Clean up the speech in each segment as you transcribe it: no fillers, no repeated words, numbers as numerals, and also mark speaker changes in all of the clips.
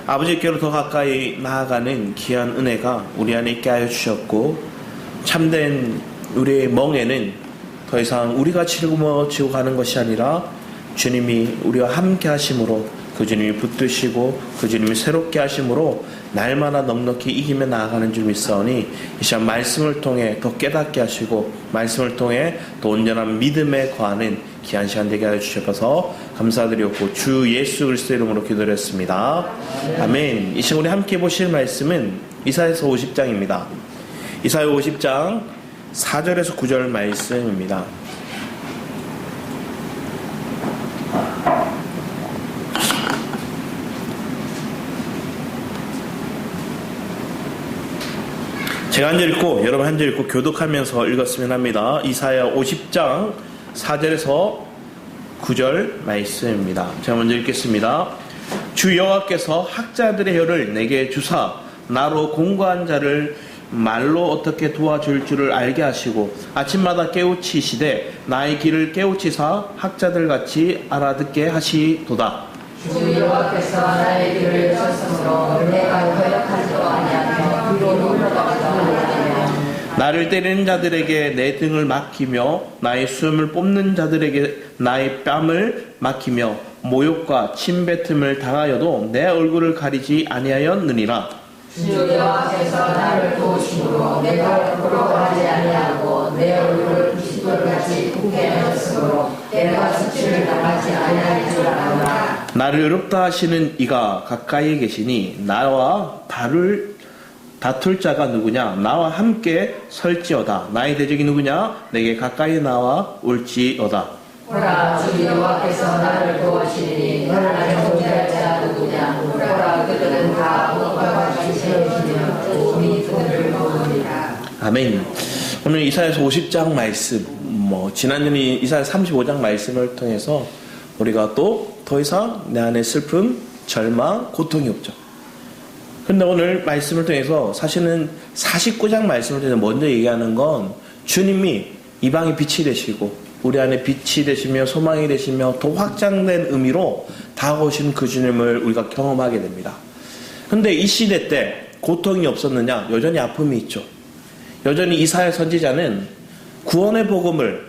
Speaker 1: 아버지께로 더 가까이 나아가는 귀한 은혜가 우리 안에 있게 하여 주셨고, 참된 우리의 멍에는 더 이상 우리가 짊어지고 가는 것이 아니라 주님이 우리와 함께 하심으로, 그 주님이 붙드시고 그 주님이 새롭게 하심으로 날마다 넉넉히 이기며 나아가는 줄 믿사오니, 이 시간 말씀을 통해 더 깨닫게 하시고 말씀을 통해 더 온전한 믿음에 거하는 귀한 시간 되게 하여 주셔서 감사드리었고, 주 예수 그리스도의 이름으로 기도드렸습니다. 아멘. 이 시간 우리 함께 보실 말씀은 이사야서 50장입니다. 이사야 50장 4절에서 9절 말씀입니다. 제가 한 절 읽고 여러분 한 절 읽고 교독하면서 읽었으면 합니다. 이사야 50장 4절에서 9절 말씀입니다. 제가 먼저 읽겠습니다. 주 여호와께서 학자들의 혀를 내게 주사 나로 공고한 자를 말로 어떻게 도와줄 줄을 알게 하시고 아침마다 깨우치시되 나의 길을 깨우치사 학자들같이 알아듣게 하시도다.
Speaker 2: 주 여호와께서 나의 길을 쳤으므로 내가 거역하지도 아니하며 뒤로 물러가지도 아니하며
Speaker 1: 나를 때리는 자들에게 내 등을 막히며 나의 수염을 뽑는 자들에게 나의 뺨을 막히며 모욕과 침뱉음을 당하여도 내 얼굴을 가리지 아니하였느니라.
Speaker 2: 주 여호와께서 나를 도우심으로 내가 부끄러워하지 아니하고 내 얼굴을 부시돌같이 굳게 하셨으므로 내가 수치를 당하지 아니할 줄 아노라.
Speaker 1: 나를 의롭다 하시는 이가 가까이에 계시니 나와 다툴 자가 누구냐? 나와 함께 설지어다. 나의 대적이 누구냐? 내게 가까이 나와 올지어다.
Speaker 2: 보라, 주 여호와께서 나를 도우시니 너를 정죄할 자 누구냐? 보라, 그들은 다 목과 같이 세우시며 우리 돈을 모읍니다.
Speaker 1: 아멘. 오늘 이사야서 50장 말씀, 지난주에 이사야 35장 말씀을 통해서 우리가 또 더 이상 내 안에 슬픔, 절망, 고통이 없죠. 근데 오늘 말씀을 통해서 사실은 49장 말씀을 통해서 먼저 얘기하는 건 주님이 이방의 빛이 되시고 우리 안에 빛이 되시며 소망이 되시며 더 확장된 의미로 다가오신 그 주님을 우리가 경험하게 됩니다. 근데 이 시대 때 고통이 없었느냐? 여전히 아픔이 있죠. 여전히 이사야 선지자는 구원의 복음을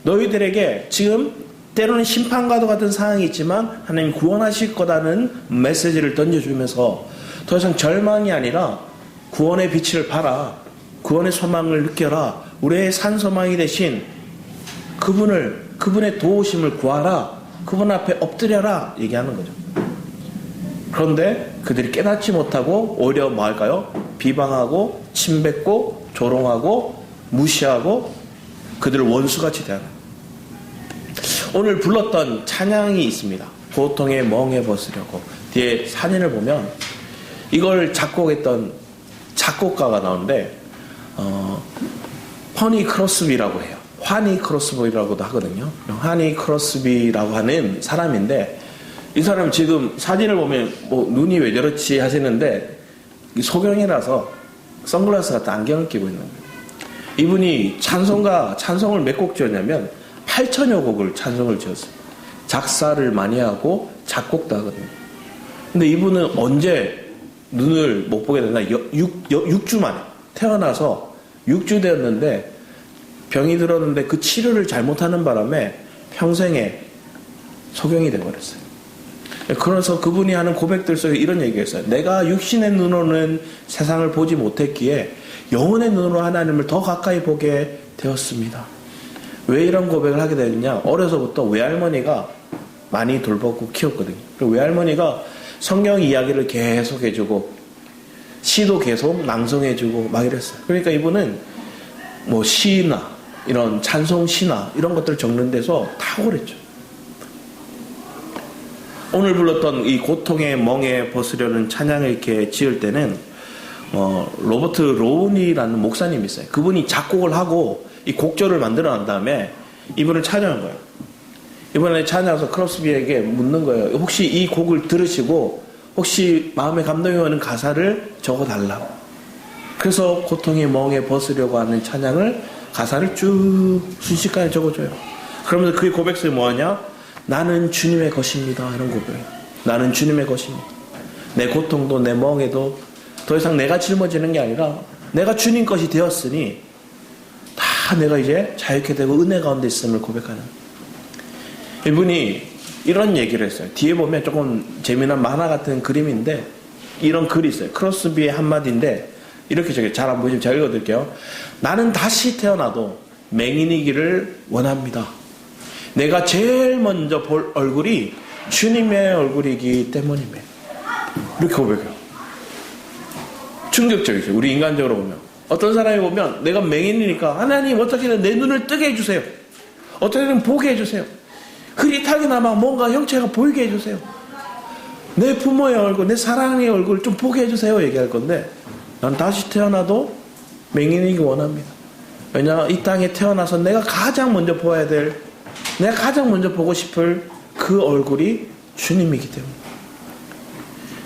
Speaker 1: 너희들에게 지금 때로는 심판과도 같은 상황이 있지만 하나님 구원하실 거라는 메시지를 던져주면서 더 이상 절망이 아니라 구원의 빛을 봐라, 구원의 소망을 느껴라, 우리의 산소망이 되신 그분의 도우심을 구하라, 그분 앞에 엎드려라 얘기하는 거죠. 그런데 그들이 깨닫지 못하고 오히려 뭐 할까요? 비방하고 침뱉고 조롱하고 무시하고 그들을 원수같이 대하는. 오늘 불렀던 찬양이 있습니다. 고통에 멍에 벗으려고. 뒤에 사진을 보면 이걸 작곡했던 작곡가가 나오는데 허니 크로스비라고 해요. 화니 크로스비라고도 하거든요. 화니 크로스비라고 하는 사람인데, 이 사람 지금 사진을 보면 눈이 왜 저렇지 하시는데 소경이라서 선글라스 같은 안경을 끼고 있는 거예요. 이분이 찬송을 몇 곡 지었냐면 8천여 곡을 찬송을 지었어요. 작사를 많이 하고 작곡도 하거든요. 근데 이분은 언제 눈을 못 보게 됐나? 6주 만에 태어나서 6주 되었는데 병이 들었는데 그 치료를 잘못하는 바람에 평생에 소경이 돼버렸어요. 그래서 그분이 하는 고백들 속에 이런 얘기가 있어요. 내가 육신의 눈으로는 세상을 보지 못했기에 영혼의 눈으로 하나님을 더 가까이 보게 되었습니다. 왜 이런 고백을 하게 되느냐? 어려서부터 외할머니가 많이 돌보고 키웠거든요. 그리고 외할머니가 성경 이야기를 계속 해주고 시도 계속 낭송해주고 막 이랬어요. 그러니까 이분은 시나 이런 찬송 시나 이런 것들을 적는 데서 탁월했죠. 오늘 불렀던 이 고통의 멍에 벗으려는 찬양을 이렇게 지을 때는 로버트 로운이라는 목사님이 있어요. 그분이 작곡을 하고 이 곡조를 만들어 난 다음에 이분을 찬양한 거예요. 이번에 찬양해서 크로스비에게 묻는 거예요. 혹시 이 곡을 들으시고 혹시 마음에 감동이 오는 가사를 적어달라고. 그래서 고통의 멍에 벗으려고 하는 찬양을 가사를 쭉 순식간에 적어줘요. 그러면서 그의 고백성이 뭐하냐? 나는 주님의 것입니다. 이런 고백이에요. 나는 주님의 것입니다. 내 고통도 내 멍에도 더 이상 내가 짊어지는 게 아니라 내가 주님 것이 되었으니 다 내가 이제 자유케 되고 은혜 가운데 있음을 고백하는. 이분이 이런 얘기를 했어요. 뒤에 보면 조금 재미난 만화 같은 그림인데 이런 글이 있어요. 크로스비의 한마디인데 이렇게 적혀요. 잘 안 보이지만 제가 읽어드릴게요. 나는 다시 태어나도 맹인이기를 원합니다. 내가 제일 먼저 볼 얼굴이 주님의 얼굴이기 때문입니다. 이렇게 고백해요. 충격적이죠. 우리 인간적으로 보면. 어떤 사람이 보면 내가 맹인이니까 하나님 어떻게든 내 눈을 뜨게 해주세요. 어떻게든 보게 해주세요. 흐릿하게나마 뭔가 형체가 보이게 해주세요. 내 부모의 얼굴, 내 사랑의 얼굴 좀 보게 해주세요. 얘기할 건데 난 다시 태어나도 맹인이기 원합니다. 왜냐 이 땅에 태어나서 내가 가장 먼저 보아야 될, 내가 가장 먼저 보고 싶을 그 얼굴이 주님이기 때문에.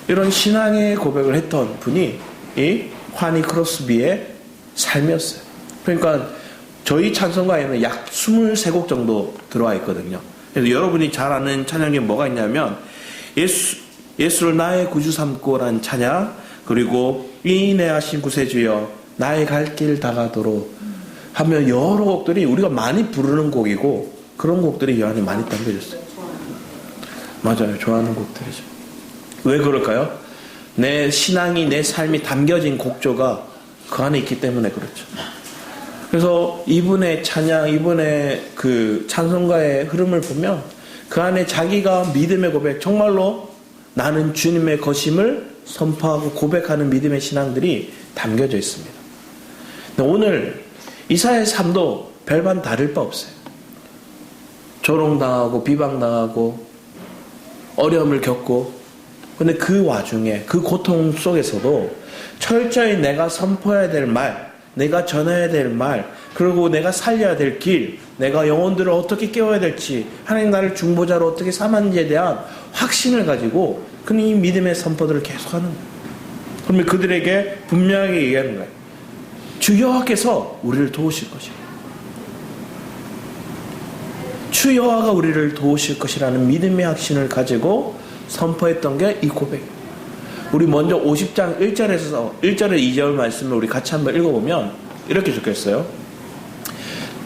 Speaker 1: 이런 신앙의 고백을 했던 분이 이 화니 크로스비의 삶이었어요. 그러니까 저희 찬송가에는 약 23곡 정도 들어와 있거든요. 그래서 여러분이 잘 아는 찬양이 뭐가 있냐면 예수를 나의 구주 삼고라는 찬양, 그리고 인내하신 구세주여 나의 갈 길 다가도록 하면 여러 곡들이 우리가 많이 부르는 곡이고 그런 곡들이 이 안에 많이 담겨졌어요. 맞아요. 좋아하는 곡들이죠. 왜 그럴까요? 내 신앙이, 내 삶이 담겨진 곡조가 그 안에 있기 때문에 그렇죠. 그래서 이분의 찬양, 이분의 그 찬송가의 흐름을 보면 그 안에 자기가 믿음의 고백, 정말로 나는 주님의 것임을 선포하고 고백하는 믿음의 신앙들이 담겨져 있습니다. 오늘 이사야의 삶도 별반 다를 바 없어요. 조롱당하고 비방당하고 어려움을 겪고, 근데 그 와중에 그 고통 속에서도 철저히 내가 선포해야 될 말, 내가 전해야 될 말, 그리고 내가 살려야 될 길, 내가 영혼들을 어떻게 깨워야 될지, 하나님 나를 중보자로 어떻게 삼았는지에 대한 확신을 가지고 그는 이 믿음의 선포들을 계속하는 거예요. 그러면 그들에게 분명하게 얘기하는 거예요. 주 여호와께서 우리를 도우실 것이고, 주 여호와가 우리를 도우실 것이라는 믿음의 확신을 가지고 선포했던 게 이 고백이에요. 우리 먼저 50장 1절에서 2절 말씀을 우리 같이 한번 읽어보면 이렇게 적혀있어요.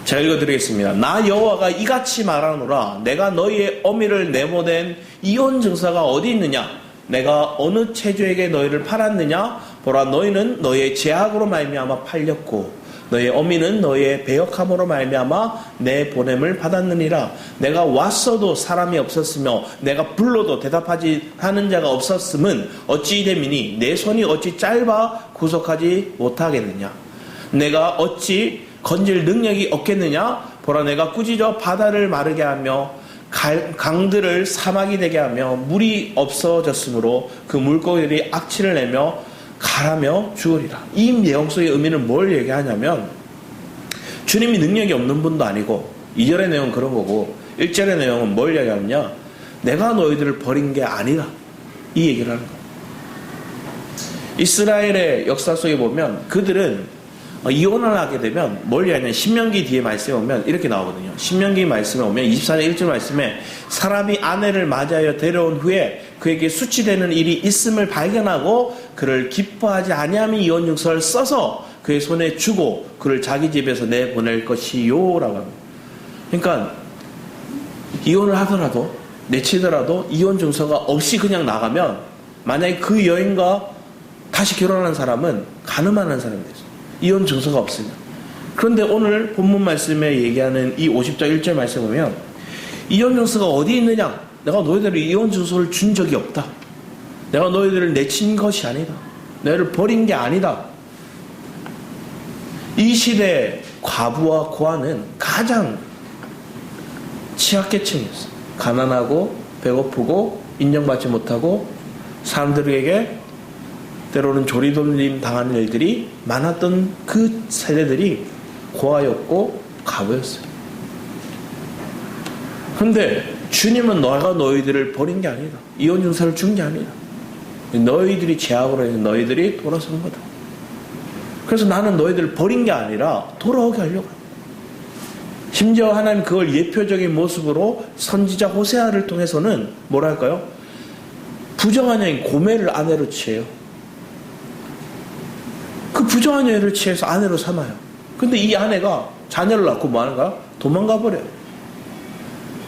Speaker 1: 제가 읽어드리겠습니다. 나 여호와가 이같이 말하노라. 내가 너희의 어미를 내보낸 이혼 증서가 어디 있느냐? 내가 어느 체주에게 너희를 팔았느냐? 보라, 너희는 너희의 죄악으로 말미암아 팔렸고 너희의 어미는 너희의 배역함으로 말미암아 내 보냄을 받았느니라. 내가 왔어도 사람이 없었으며 내가 불러도 대답하지 하는 자가 없었음은 어찌 됨이니 내 손이 어찌 짧아 구속하지 못하겠느냐? 내가 어찌 건질 능력이 없겠느냐? 보라, 내가 꾸짖어 바다를 마르게 하며 강들을 사막이 되게 하며 물이 없어졌으므로 그 물고기들이 악취를 내며 가라며 죽으리라. 이 내용 속의 의미는 뭘 얘기하냐면 주님이 능력이 없는 분도 아니고 2절의 내용은 그런 거고 1절의 내용은 뭘 얘기하느냐, 내가 너희들을 버린 게 아니라 이 얘기를 하는 거예요. 이스라엘의 역사 속에 보면 그들은 이혼을 하게 되면 뭘 얘기하냐면 신명기 뒤에 말씀에 오면 이렇게 나오거든요. 신명기 말씀에 오면 24장 1절 말씀에 사람이 아내를 맞이하여 데려온 후에 그에게 수치되는 일이 있음을 발견하고 그를 기뻐하지 아니하며 이혼 증서를 써서 그의 손에 주고 그를 자기 집에서 내보낼 것이요 라고 합니다. 그러니까 이혼을 하더라도 내치더라도 이혼 증서가 없이 그냥 나가면 만약에 그 여인과 다시 결혼한 사람은 가늠하는 사람이 됐어요. 이혼 증서가 없으면. 그런데 오늘 본문 말씀에 얘기하는 이 50장 1절 말씀에 보면 이혼 증서가 어디 있느냐? 내가 너희들을 이혼 증서를 준 적이 없다. 내가 너희들을 내친 것이 아니다. 너희를 버린 게 아니다. 이 시대의 과부와 고아는 가장 취약계층이었어요. 가난하고 배고프고 인정받지 못하고 사람들에게 때로는 조리돌림 당하는 일들이 많았던 그 세대들이 고아였고 과부였어요. 그런데 주님은 너가 너희들을 버린 게 아니다. 이혼 증서를 준 게 아니다. 너희들이 죄악으로 해서 너희들이 돌아선 거다. 그래서 나는 너희들을 버린 게 아니라 돌아오게 하려고 합니다. 심지어 하나님 그걸 예표적인 모습으로 선지자 호세아를 통해서는 뭐랄까요? 부정한 여인 고멜을 아내로 취해요. 그 부정한 여인을 취해서 아내로 삼아요. 근데 이 아내가 자녀를 낳고 뭐 하는가? 도망가 버려요.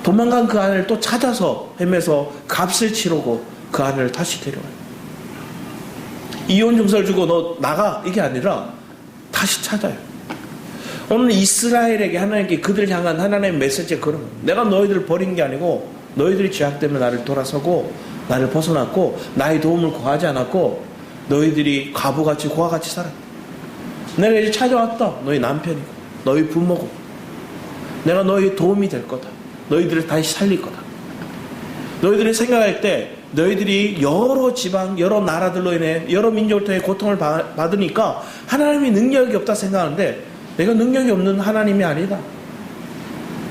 Speaker 1: 도망간 그 아내를 또 찾아서 헤매서 값을 치르고 그 아내를 다시 데려와요. 이혼 증서를 주고 너 나가 이게 아니라 다시 찾아요. 오늘 이스라엘에게 하나님께 그들 향한 하나님의 메시지가 그런 거예요. 내가 너희들을 버린 게 아니고 너희들이 죄악 때문에 나를 돌아서고 나를 벗어났고 나의 도움을 구하지 않았고 너희들이 과부같이 고아같이 살았다. 내가 이제 찾아왔다. 너희 남편이고 너희 부모고 내가 너희 도움이 될 거다. 너희들을 다시 살릴 거다. 너희들이 생각할 때 너희들이 여러 지방 여러 나라들로 인해 여러 민족을 통해 고통을 받으니까 하나님이 능력이 없다 생각하는데 내가 능력이 없는 하나님이 아니다.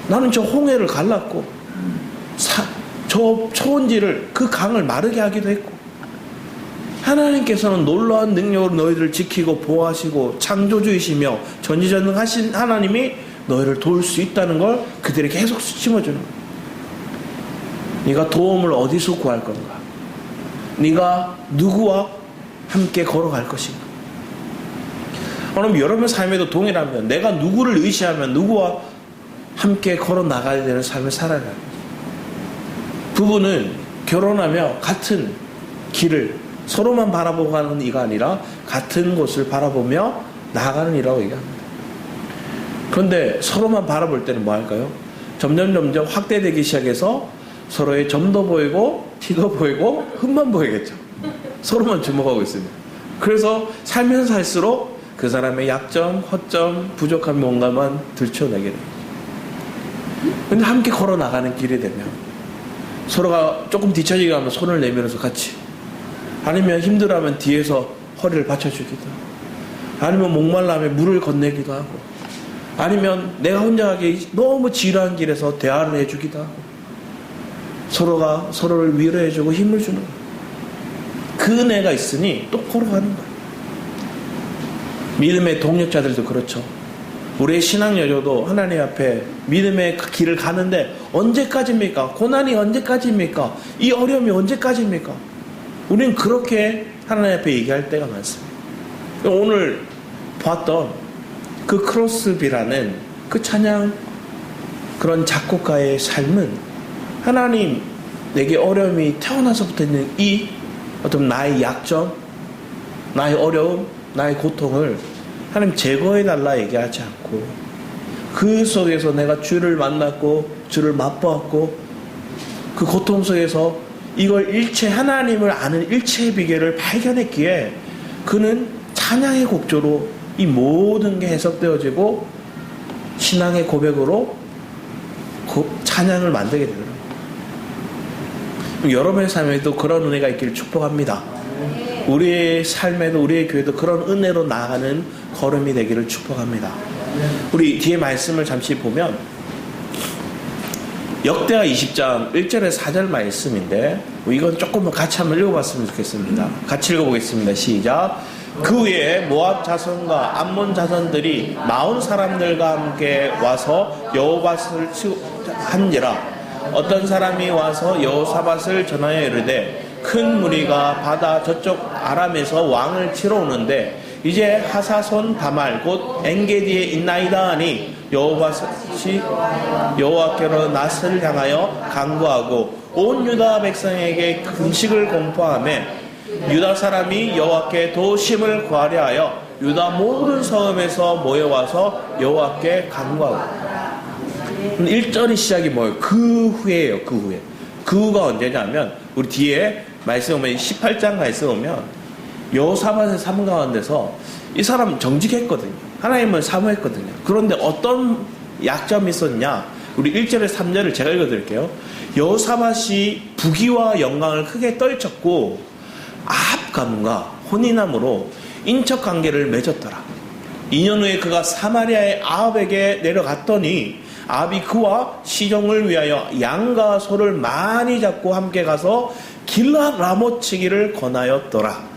Speaker 1: 나는 저 홍해를 갈랐고 저 초원지를 그 강을 마르게 하기도 했고 하나님께서는 놀라운 능력으로 너희들을 지키고 보호하시고 창조주이시며 전지전능하신 하나님이 너희를 도울 수 있다는 걸 그들에게 계속 심어주는 거야. 네가 도움을 어디서 구할 건가? 네가 누구와 함께 걸어갈 것인가? 그럼 여러분의 삶에도 동일하면 내가 누구를 의지하면 누구와 함께 걸어 나가야 되는 삶을 살아야 합니다. 부부는 결혼하며 같은 길을 서로만 바라보고 가는 이가 아니라 같은 곳을 바라보며 나아가는 이라고 얘기합니다. 그런데 서로만 바라볼 때는 뭐 할까요? 점점 확대되기 시작해서 서로의 점도 보이고 티도 보이고 흠만 보이겠죠. 서로만 주목하고 있습니다. 그래서 살면서 살수록 그 사람의 약점, 허점, 부족한 뭔가만 들춰내게 됩니다. 근데 함께 걸어 나가는 길이 되면 서로가 조금 뒤처지게 하면 손을 내밀어서 같이, 아니면 힘들어하면 뒤에서 허리를 받쳐주기도 하고, 아니면 목말라하면 물을 건네기도 하고, 아니면 내가 혼자 가기 너무 지루한 길에서 대화를 해주기도 하고, 서로가 서로를 위로해주고 힘을 주는 거예요. 그 은혜가 있으니 또 걸어가는 거예요. 믿음의 동력자들도 그렇죠. 우리의 신앙 여정도 하나님 앞에 믿음의 그 길을 가는데 언제까지입니까? 고난이 언제까지입니까? 이 어려움이 언제까지입니까? 우리는 그렇게 하나님 앞에 얘기할 때가 많습니다. 오늘 봤던 그 크로스비라는 그 찬양, 그런 작곡가의 삶은 하나님 내게 어려움이 태어나서부터 있는 이 어떤 나의 약점, 나의 어려움, 나의 고통을 하나님 제거해달라 얘기하지 않고, 그 속에서 내가 주를 만났고 주를 맛보았고 그 고통 속에서 이걸 하나님을 아는 일체의 비결을 발견했기에 그는 찬양의 곡조로 이 모든 게 해석되어지고 신앙의 고백으로 찬양을 만들게 되더라고요. 여러분의 삶에도 그런 은혜가 있기를 축복합니다. 우리의 삶에도 우리의 교회도 그런 은혜로 나아가는 걸음이 되기를 축복합니다. 우리 뒤에 말씀을 잠시 보면 역대하 20장 1절에 4절 말씀인데 이건 조금 같이 한번 읽어봤으면 좋겠습니다. 같이 읽어보겠습니다. 시작. 그 후에 모압 자손과 암몬 자손들이 마온 사람들과 함께 와서 여호vat을 한지라. 어떤 사람이 와서 여호사밧을 전하여 이르되 큰 무리가 바다 저쪽 아람에서 왕을 치러 오는데 이제 하사손 다말 곧 엔게디에 있나이다 하니 여호vat이 여호와께로 낫을 향하여 간구하고 온 유다 백성에게 금식을 공포하며 유다 사람이 여호와께 도심을 구하려 하여 유다 모든 성읍에서 모여와서 여호와께 간구하고. 1절의 시작이 뭐예요? 그 후에예요. 그 후에. 그 후가 언제냐면 우리 뒤에 말씀 오면 18장 말씀 오면 여호사밧의 삶 가운데서 이 사람 정직했거든요. 하나님을 사모했거든요. 그런데 어떤 약점이 있었냐? 우리 1절에 3절을 제가 읽어드릴게요. 여호사밧이 부귀와 영광을 크게 떨쳤고 아합 가문과 혼인함으로 인척관계를 맺었더라. 2년 후에 그가 사마리아의 아합에게 내려갔더니 아합이 그와 시종을 위하여 양과 소를 많이 잡고 함께 가서 길랏 라못 치기를 권하였더라.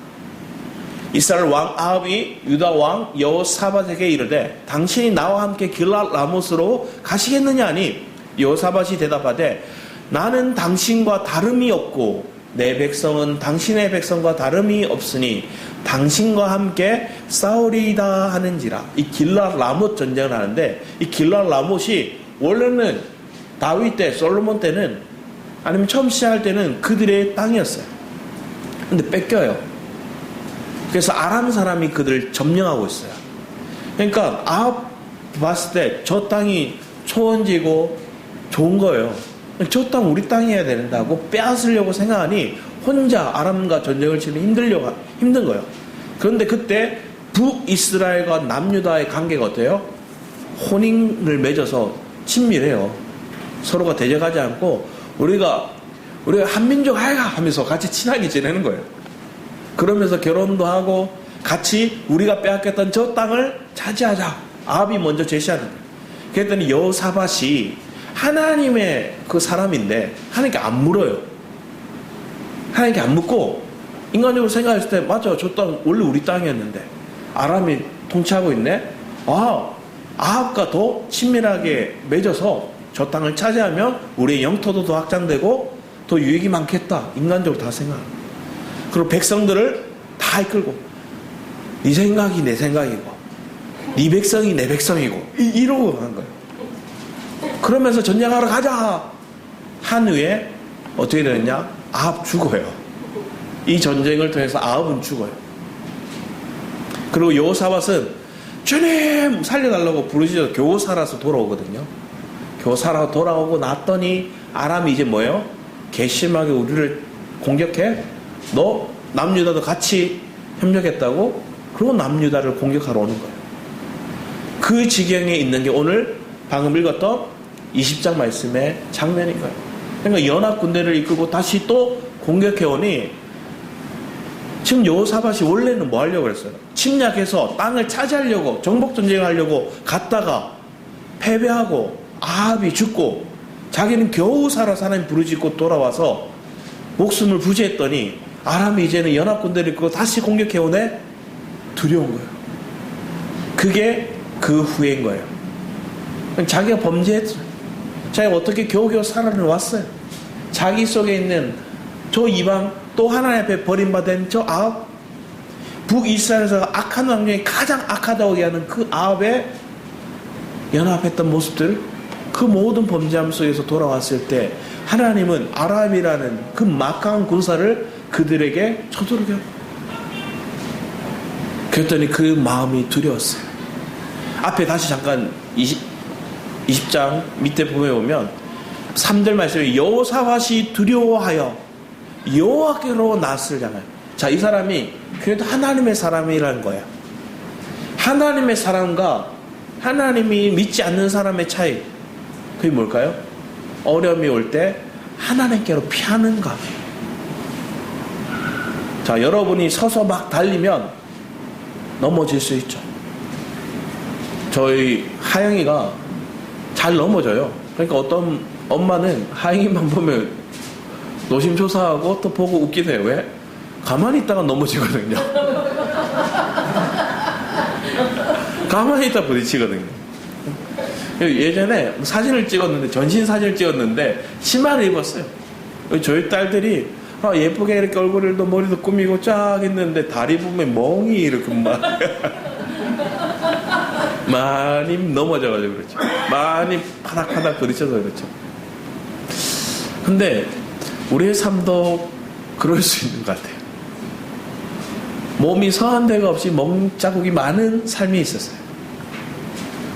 Speaker 1: 이스라엘 왕 아합이 유다 왕 여호사밧에게 이르되 당신이 나와 함께 길랏 라못으로 가시겠느냐 하니 여호사밧이 대답하되 나는 당신과 다름이 없고 내 백성은 당신의 백성과 다름이 없으니 당신과 함께 싸우리이다 하는지라. 이 길랏 라못 전쟁을 하는데, 이 길랏 라못이 원래는 다윗 때, 솔로몬 때는, 아니면 처음 시작할 때는 그들의 땅이었어요. 근데 뺏겨요. 그래서 아람 사람이 그들을 점령하고 있어요. 그러니까 아합 봤을 때 저 땅이 초원지고 좋은 거예요. 저 땅 우리 땅이어야 된다고 빼앗으려고 생각하니 혼자 아람과 전쟁을 치는 힘든 거예요. 그런데 그때 북이스라엘과 남유다의 관계가 어때요? 혼인을 맺어서 친밀해요. 서로가 대적하지 않고 우리가 한민족 아이가 하면서 같이 친하게 지내는 거예요. 그러면서 결혼도 하고 같이 우리가 빼앗겼던 저 땅을 차지하자. 아합이 먼저 제시하는 거예요. 그랬더니 여호사밧이 하나님의 그 사람인데 하나님께 안 물어요. 하나님께 안 묻고 인간적으로 생각했을 때 맞아, 저 땅 원래 우리 땅이었는데 아람이 통치하고 있네. 아합과 더 친밀하게 맺어서 저 땅을 차지하면 우리의 영토도 더 확장되고 더 유익이 많겠다. 인간적으로 다 생각합니다. 그리고 백성들을 다 이끌고 네 생각이 내 생각이고 네 백성이 내 백성이고 이러고 간 거예요. 그러면서 전쟁하러 가자 한 후에 어떻게 되느냐? 아합 죽어요. 이 전쟁을 통해서 아합은 죽어요. 그리고 여호사밧은 주님 살려달라고 부르짖어서 겨우 살아서 돌아오거든요. 겨우 살아 돌아오고 났더니 아람이 이제 뭐예요? 괘씸하게 우리를 공격해? 너 남유다도 같이 협력했다고? 그리고 남유다를 공격하러 오는 거예요. 그 지경에 있는 게 오늘 방금 읽었던 20장 말씀의 장면인 거예요. 그러니까 연합 군대를 이끌고 다시 또 공격해오니 지금 여호사밧이 원래는 뭐 하려고 그랬어요? 침략해서 땅을 차지하려고 정복전쟁을 하려고 갔다가 패배하고 아합이 죽고 자기는 겨우 살아 하나님 부르짖고 돌아와서 목숨을 부지했더니 아람이 이제는 연합 군대를 이끌고 다시 공격해오네? 두려운 거예요. 그게 그 후회인 거예요. 자기가 범죄했어요. 자기가 어떻게 겨우겨우 살아왔어요. 자기 속에 있는 저 이방 또 하나님 앞에 버림받은 저 아합, 북이스라엘에서 악한 왕중에 가장 악하다고 하는 그 아합에 연합했던 모습들, 그 모든 범죄함 속에서 돌아왔을 때 하나님은 아람이라는 그 막강한 군사를 그들에게 쳐들게 하고, 그랬더니 그 마음이 두려웠어요. 앞에 다시 잠깐 20장 밑에 보면 3절 말씀에 여호사밧이 두려워하여 여호와께로 낯을 향하여. 자, 이 사람이 그래도 하나님의 사람이라는 거야. 하나님의 사람과 하나님이 믿지 않는 사람의 차이, 그게 뭘까요? 어려움이 올 때 하나님께로 피하는가. 자, 여러분이 서서 막 달리면 넘어질 수 있죠. 저희 하영이가 잘 넘어져요. 그러니까 어떤 엄마는 하영이만 보면 노심초사하고 또 보고 웃기세요. 왜? 가만히 있다가 넘어지거든요. 가만히 있다 부딪히거든요. 예전에 사진을 찍었는데, 전신 사진을 찍었는데 치마를 입었어요. 저희 딸들이 예쁘게 이렇게 얼굴도 머리도 꾸미고 쫙 했는데 다리 보면 멍이 이렇게 많이 넘어져가지고 그렇죠. 많이 파닥파닥 부딪혀서 그렇죠. 근데 우리의 삶도 그럴 수 있는 것 같아요. 몸이 성한 데가 없이 몸자국이 많은 삶이 있었어요.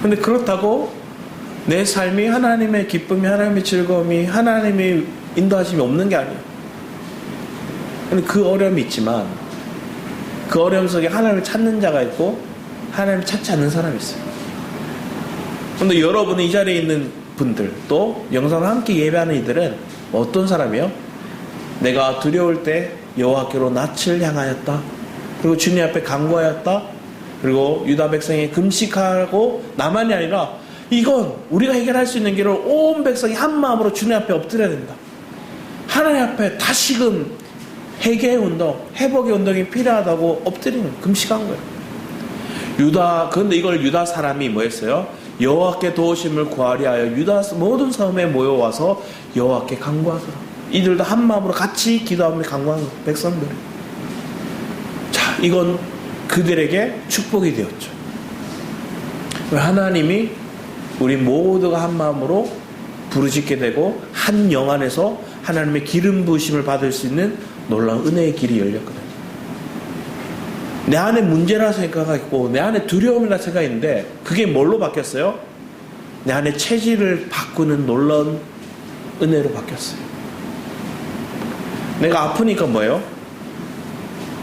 Speaker 1: 근데 그렇다고 내 삶이 하나님의 기쁨이, 하나님의 즐거움이, 하나님의 인도하심이 없는 게 아니에요. 근데 그 어려움이 있지만 그 어려움 속에 하나님을 찾는 자가 있고 하나님을 찾지 않는 사람이 있어요. 근데 여러분 이 자리에 있는 분들, 또 영상을 함께 예배하는 이들은 어떤 사람이요? 내가 두려울 때 여호와께로 낯을 향하였다. 그리고 주님 앞에 간구하였다. 그리고 유다 백성이 금식하고 나만이 아니라 이건 우리가 해결할 수 있는 길을 온 백성이 한 마음으로 주님 앞에 엎드려야 된다. 하나님 앞에 다시금 회개의 운동, 회복의 운동이 필요하다고 엎드리는, 금식한 거예요. 그런데 이걸 유다 사람이 뭐 했어요? 여호와께 도우심을 구하리 하여 유다 모든 섬에 모여와서 여호와께 간구하더라. 이들도 한 마음으로 같이 기도하며 간구한 백성들. 자, 이건 그들에게 축복이 되었죠. 하나님이 우리 모두가 한 마음으로 부르짖게 되고 한 영 안에서 하나님의 기름 부으심을 받을 수 있는 놀라운 은혜의 길이 열렸거든요. 내 안에 문제라 생각하고 내 안에 두려움이라 생각했는데 그게 뭘로 바뀌었어요? 내 안에 체질을 바꾸는 놀라운 은혜로 바뀌었어요. 내가 아프니까 뭐예요?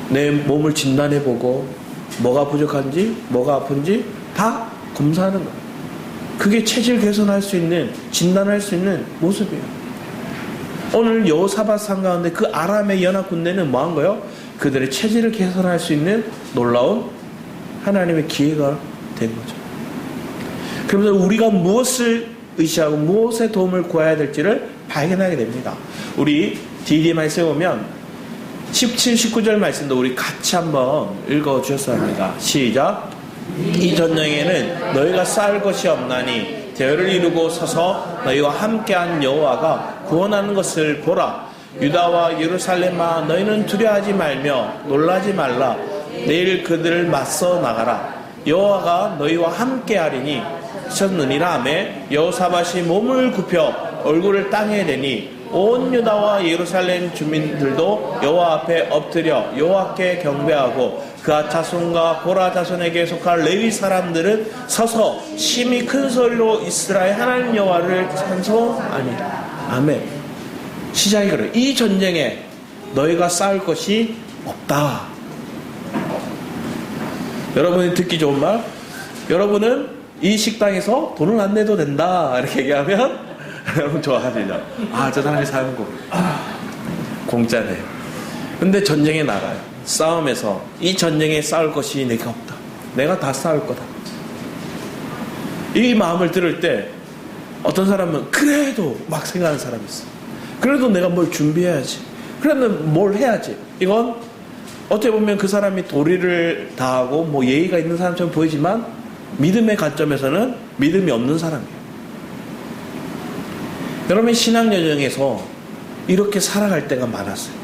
Speaker 1: 내 몸을 진단해보고 뭐가 부족한지 뭐가 아픈지 다 검사하는 거예요. 그게 체질 개선할 수 있는, 진단할 수 있는 모습이에요. 오늘 여호사밧 가운데 그 아람의 연합 군대는 뭐 한 거예요? 그들의 체질을 개선할 수 있는 놀라운 하나님의 기회가 된 거죠. 그러면서 우리가 무엇을 의지하고 무엇의 도움을 구해야 될지를 발견하게 됩니다. 우리 DD 말씀에 보면 17, 19절 말씀도 우리 같이 한번 읽어주셨어야 합니다. 시작. 이 전쟁에는 너희가 쌓을 것이 없나니 대열을 이루고 서서 너희와 함께한 여호와가 구원하는 것을 보라. 유다와 예루살렘아 너희는 두려워하지 말며 놀라지 말라. 내일 그들을 맞서 나가라. 여호와가 너희와 함께하리니 쳤느니라 하매 여호사밧이 몸을 굽혀 얼굴을 땅에 대니 온 유다와 예루살렘 주민들도 여호와 앞에 엎드려 여호와께 경배하고 그아 자손과 고라 자손에게 속할 레위 사람들은 서서 심히 큰 소리로 이스라엘 하나님 여호와를 찬송하니라. 아멘. 시작이 그래요. 이 전쟁에 너희가 쌓을 것이 없다. 여러분이 듣기 좋은 말, 여러분은 이 식당에서 돈을 안 내도 된다 이렇게 얘기하면 여러분 좋아하시죠? 아, 저 사람이 사는 거 공짜네요. 근데 전쟁에 나가요. 싸움에서 이 전쟁에 싸울 것이 내가 없다. 내가 다 싸울 거다. 이 마음을 들을 때 어떤 사람은 그래도 막 생각하는 사람이 있어. 그래도 내가 뭘 준비해야지. 그래도 뭘 해야지. 이건 어떻게 보면 그 사람이 도리를 다하고 뭐 예의가 있는 사람처럼 보이지만 믿음의 관점에서는 믿음이 없는 사람이에요. 여러분 신앙 여정에서 이렇게 살아갈 때가 많았어요.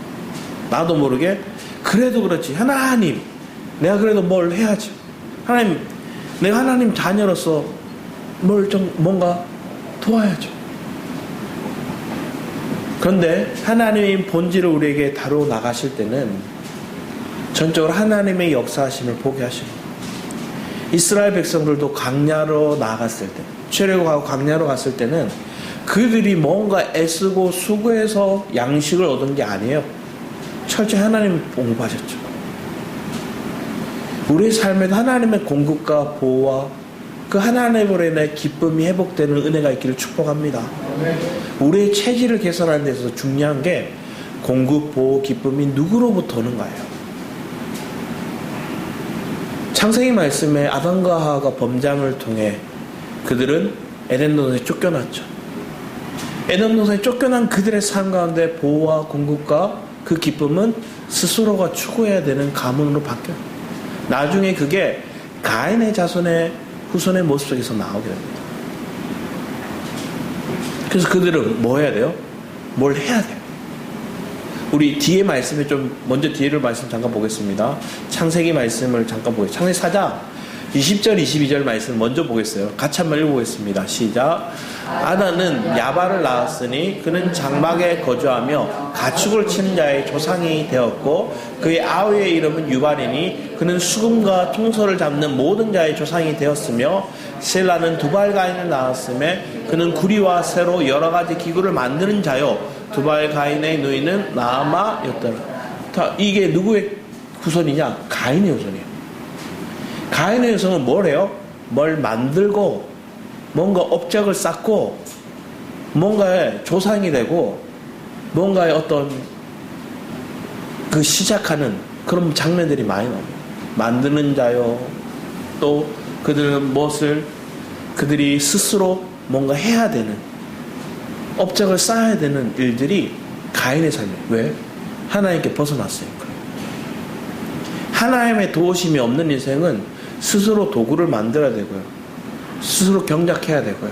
Speaker 1: 나도 모르게 그래도 그렇지. 하나님 내가 그래도 뭘 해야지. 하나님 내가 하나님 자녀로서 뭘 좀 뭔가 도와야죠. 그런데 하나님의 본질을 우리에게 다루어 나가실 때는 전적으로 하나님의 역사하심을 보게 하십니다. 이스라엘 백성들도 광야로 나갔을 때, 출애굽하고 광야로 갔을 때는 그들이 뭔가 애쓰고 수고해서 양식을 얻은 게 아니에요. 철저히 하나님을 공부하셨죠. 우리의 삶에도 하나님의 공급과 보호와 그 하나님으로 인해 기쁨이 회복되는 은혜가 있기를 축복합니다. 우리의 체질을 개선하는 데 있어서 중요한 게 공급, 보호, 기쁨이 누구로부터 오는 거예요. 창세기 말씀에 아담과 하와가 범죄함을 통해 그들은 에덴 동산에 쫓겨났죠. 에덴 동산에 쫓겨난 그들의 삶 가운데 보호와 공급과 그 기쁨은 스스로가 추구해야 되는 가문으로 바뀌어요. 나중에 그게 가인의 자손의 후손의 모습 속에서 나오게 됩니다. 그래서 그들은 뭐 해야 돼요? 뭘 해야 돼요? 우리 뒤에 말씀에 좀 먼저 뒤에를 말씀 잠깐 보겠습니다. 창세기 말씀을 잠깐 보겠습니다. 창세기 4장 20절 22절 말씀 먼저 보겠어요. 같이 한번 읽어보겠습니다. 시작. 아다는 야발을 낳았으니 그는 장막에 거주하며 가축을 치는 자의 조상이 되었고 그의 아우의 이름은 유발이니 그는 수금과 통소를 잡는 모든 자의 조상이 되었으며 셀라는 두발가인을 낳았음에 그는 구리와 쇠로 여러 가지 기구를 만드는 자요 두발가인의 누이는 나아마였더라. 이게 누구의 후손이냐? 가인의 후손이에요. 가인의 후손은 뭘 해요? 뭘 만들고 뭔가 업적을 쌓고 뭔가의 조상이 되고 뭔가의 어떤 그 시작하는 그런 장면들이 많이 나옵니다. 만드는 자요. 또 그들은 무엇을 그들이 스스로 뭔가 해야 되는 업적을 쌓아야 되는 일들이 가인의 삶이에요. 왜? 하나님께 벗어났으니까. 하나님의 도우심이 없는 인생은 스스로 도구를 만들어야 되고요. 스스로 경작해야 되고요.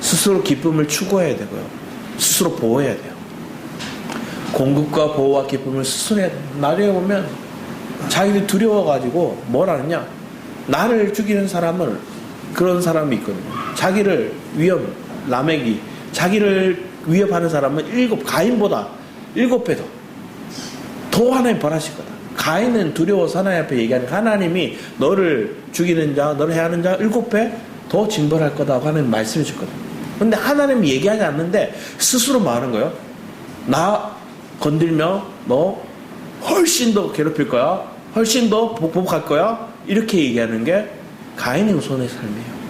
Speaker 1: 스스로 기쁨을 추구해야 되고요. 스스로 보호해야 돼요. 공급과 보호와 기쁨을 스스로 해야 돼. 나중에 보면 자기들이 두려워가지고 뭘 하느냐, 나를 죽이는 사람을, 그런 사람이 있거든요. 자기를 라멕이 자기를 위협하는 사람은 가인보다 7배 더 하나님 벌하실 거다. 가인은 두려워서 하나님 앞에 얘기하는, 하나님이 너를 죽이는 자, 너를 해하는 자 7배 더 징벌할 거다고 하나님 말씀해 줬거든요. 근데 하나님이 얘기하지 않는데 스스로 말하는 거예요. 나 건들면 너 훨씬 더 괴롭힐 거야, 훨씬 더 복복할 거야, 이렇게 얘기하는 게 가인의 후손의 삶이에요.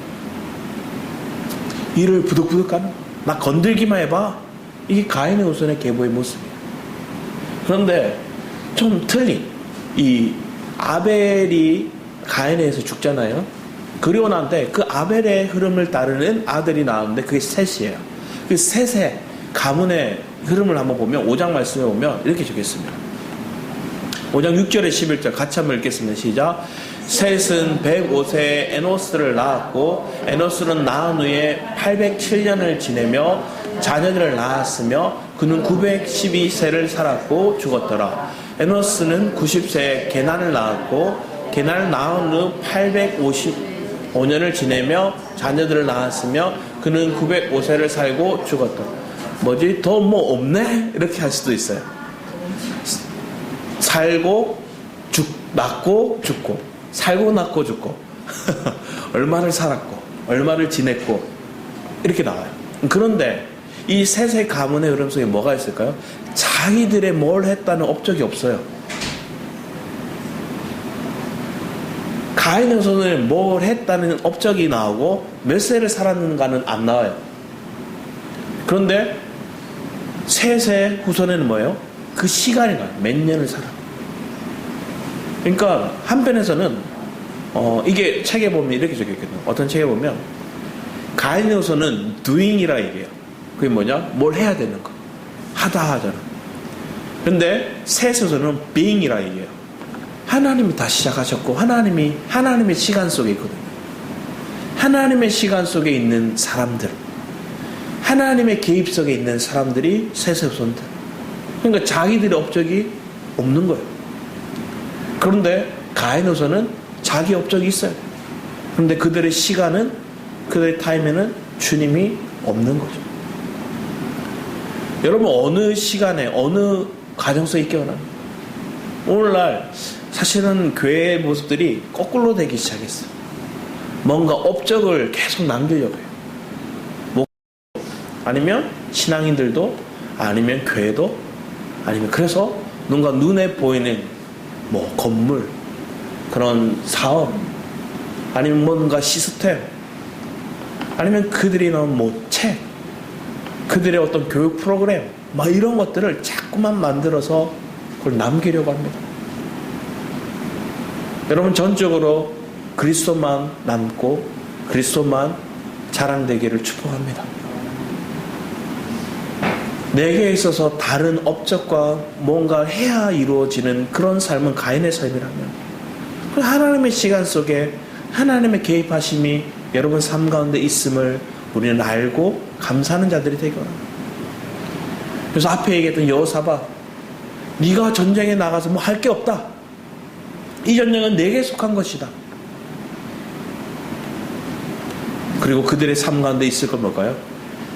Speaker 1: 이를 부득부득 하는, 나 건들기만 해봐, 이게 가인의 후손의 계보의 모습이에요. 그런데 좀 틀린, 이 아벨이 가인에 의해서 죽잖아요. 그리고 나는데 그 아벨의 흐름을 따르는 아들이 나오는데 그게 셋이에요. 그 셋의 가문의 흐름을 한번 보면 5장 말씀에 보면 이렇게 적혀있습니다. 5장 6절에 11절 같이 한번 읽겠습니다. 시작. 셋은 105세에 에노스를 낳았고 에노스는 낳은 후에 807년을 지내며 자녀들을 낳았으며 그는 912세를 살았고 죽었더라. 에노스는 90세에 게난을 낳았고 게난을 낳은 후 855년을 지내며 자녀들을 낳았으며 그는 905세를 살고 죽었더라. 뭐지? 더 뭐 없네? 이렇게 할 수도 있어요. 살고 낳고 죽고, 살고 낳고 죽고 얼마를 살았고 얼마를 지냈고 이렇게 나와요. 그런데 이 셋의 가문의 흐름 속에 뭐가 있을까요? 자기들의 뭘 했다는 업적이 없어요. 가인의 후손은 뭘 했다는 업적이 나오고 몇 세를 살았는가는 안 나와요. 그런데 셋의 후손에는 뭐예요? 그 시간이 나요. 몇 년을 살아. 그러니까 한편에서는 이게 책에 보면 이렇게 적혀있거든요. 어떤 책에 보면 가인의 후손은 doing이라 얘기해요. 그게 뭐냐? 뭘 해야 되는 거. 하다 하잖아. 근데 셋의 후손은 being이라 얘기해요. 하나님이 다 시작하셨고 하나님의 시간 속에 있거든요. 하나님의 시간 속에 있는 사람들, 하나님의 개입 속에 있는 사람들이 셋의 후손들. 그러니까 자기들의 업적이 없는 거예요. 그런데 가인의 후손은 자기 업적이 있어요. 그런데 그들의 시간은, 그들의 타임에는 주님이 없는 거죠. 여러분, 어느 시간에 어느 가정 속에 있기 원합니다. 오늘날 사실은 교회의 모습들이 거꾸로 되기 시작했어요. 뭔가 업적을 계속 남기려고 해요. 아니면 신앙인들도, 아니면 교회도, 아니면 그래서 뭔가 눈에 보이는 뭐 건물, 그런 사업, 아니면 뭔가 시스템, 아니면 그들이 넣은 뭐 책, 그들의 어떤 교육 프로그램, 막 이런 것들을 자꾸만 만들어서 그걸 남기려고 합니다. 여러분, 전적으로 그리스도만 남고 그리스도만 자랑되기를 축복합니다. 내게 있어서 다른 업적과 뭔가 해야 이루어지는 그런 삶은 가인의 삶이라면, 하나님의 시간 속에 하나님의 개입하심이 여러분 삶 가운데 있음을 우리는 알고 감사하는 자들이 되기 원합니다. 그래서 앞에 얘기했던 여호사밧, 네가 전쟁에 나가서 뭐 할 게 없다. 이 전쟁은 내게 속한 것이다. 그리고 그들의 삶 가운데 있을 건 뭘까요?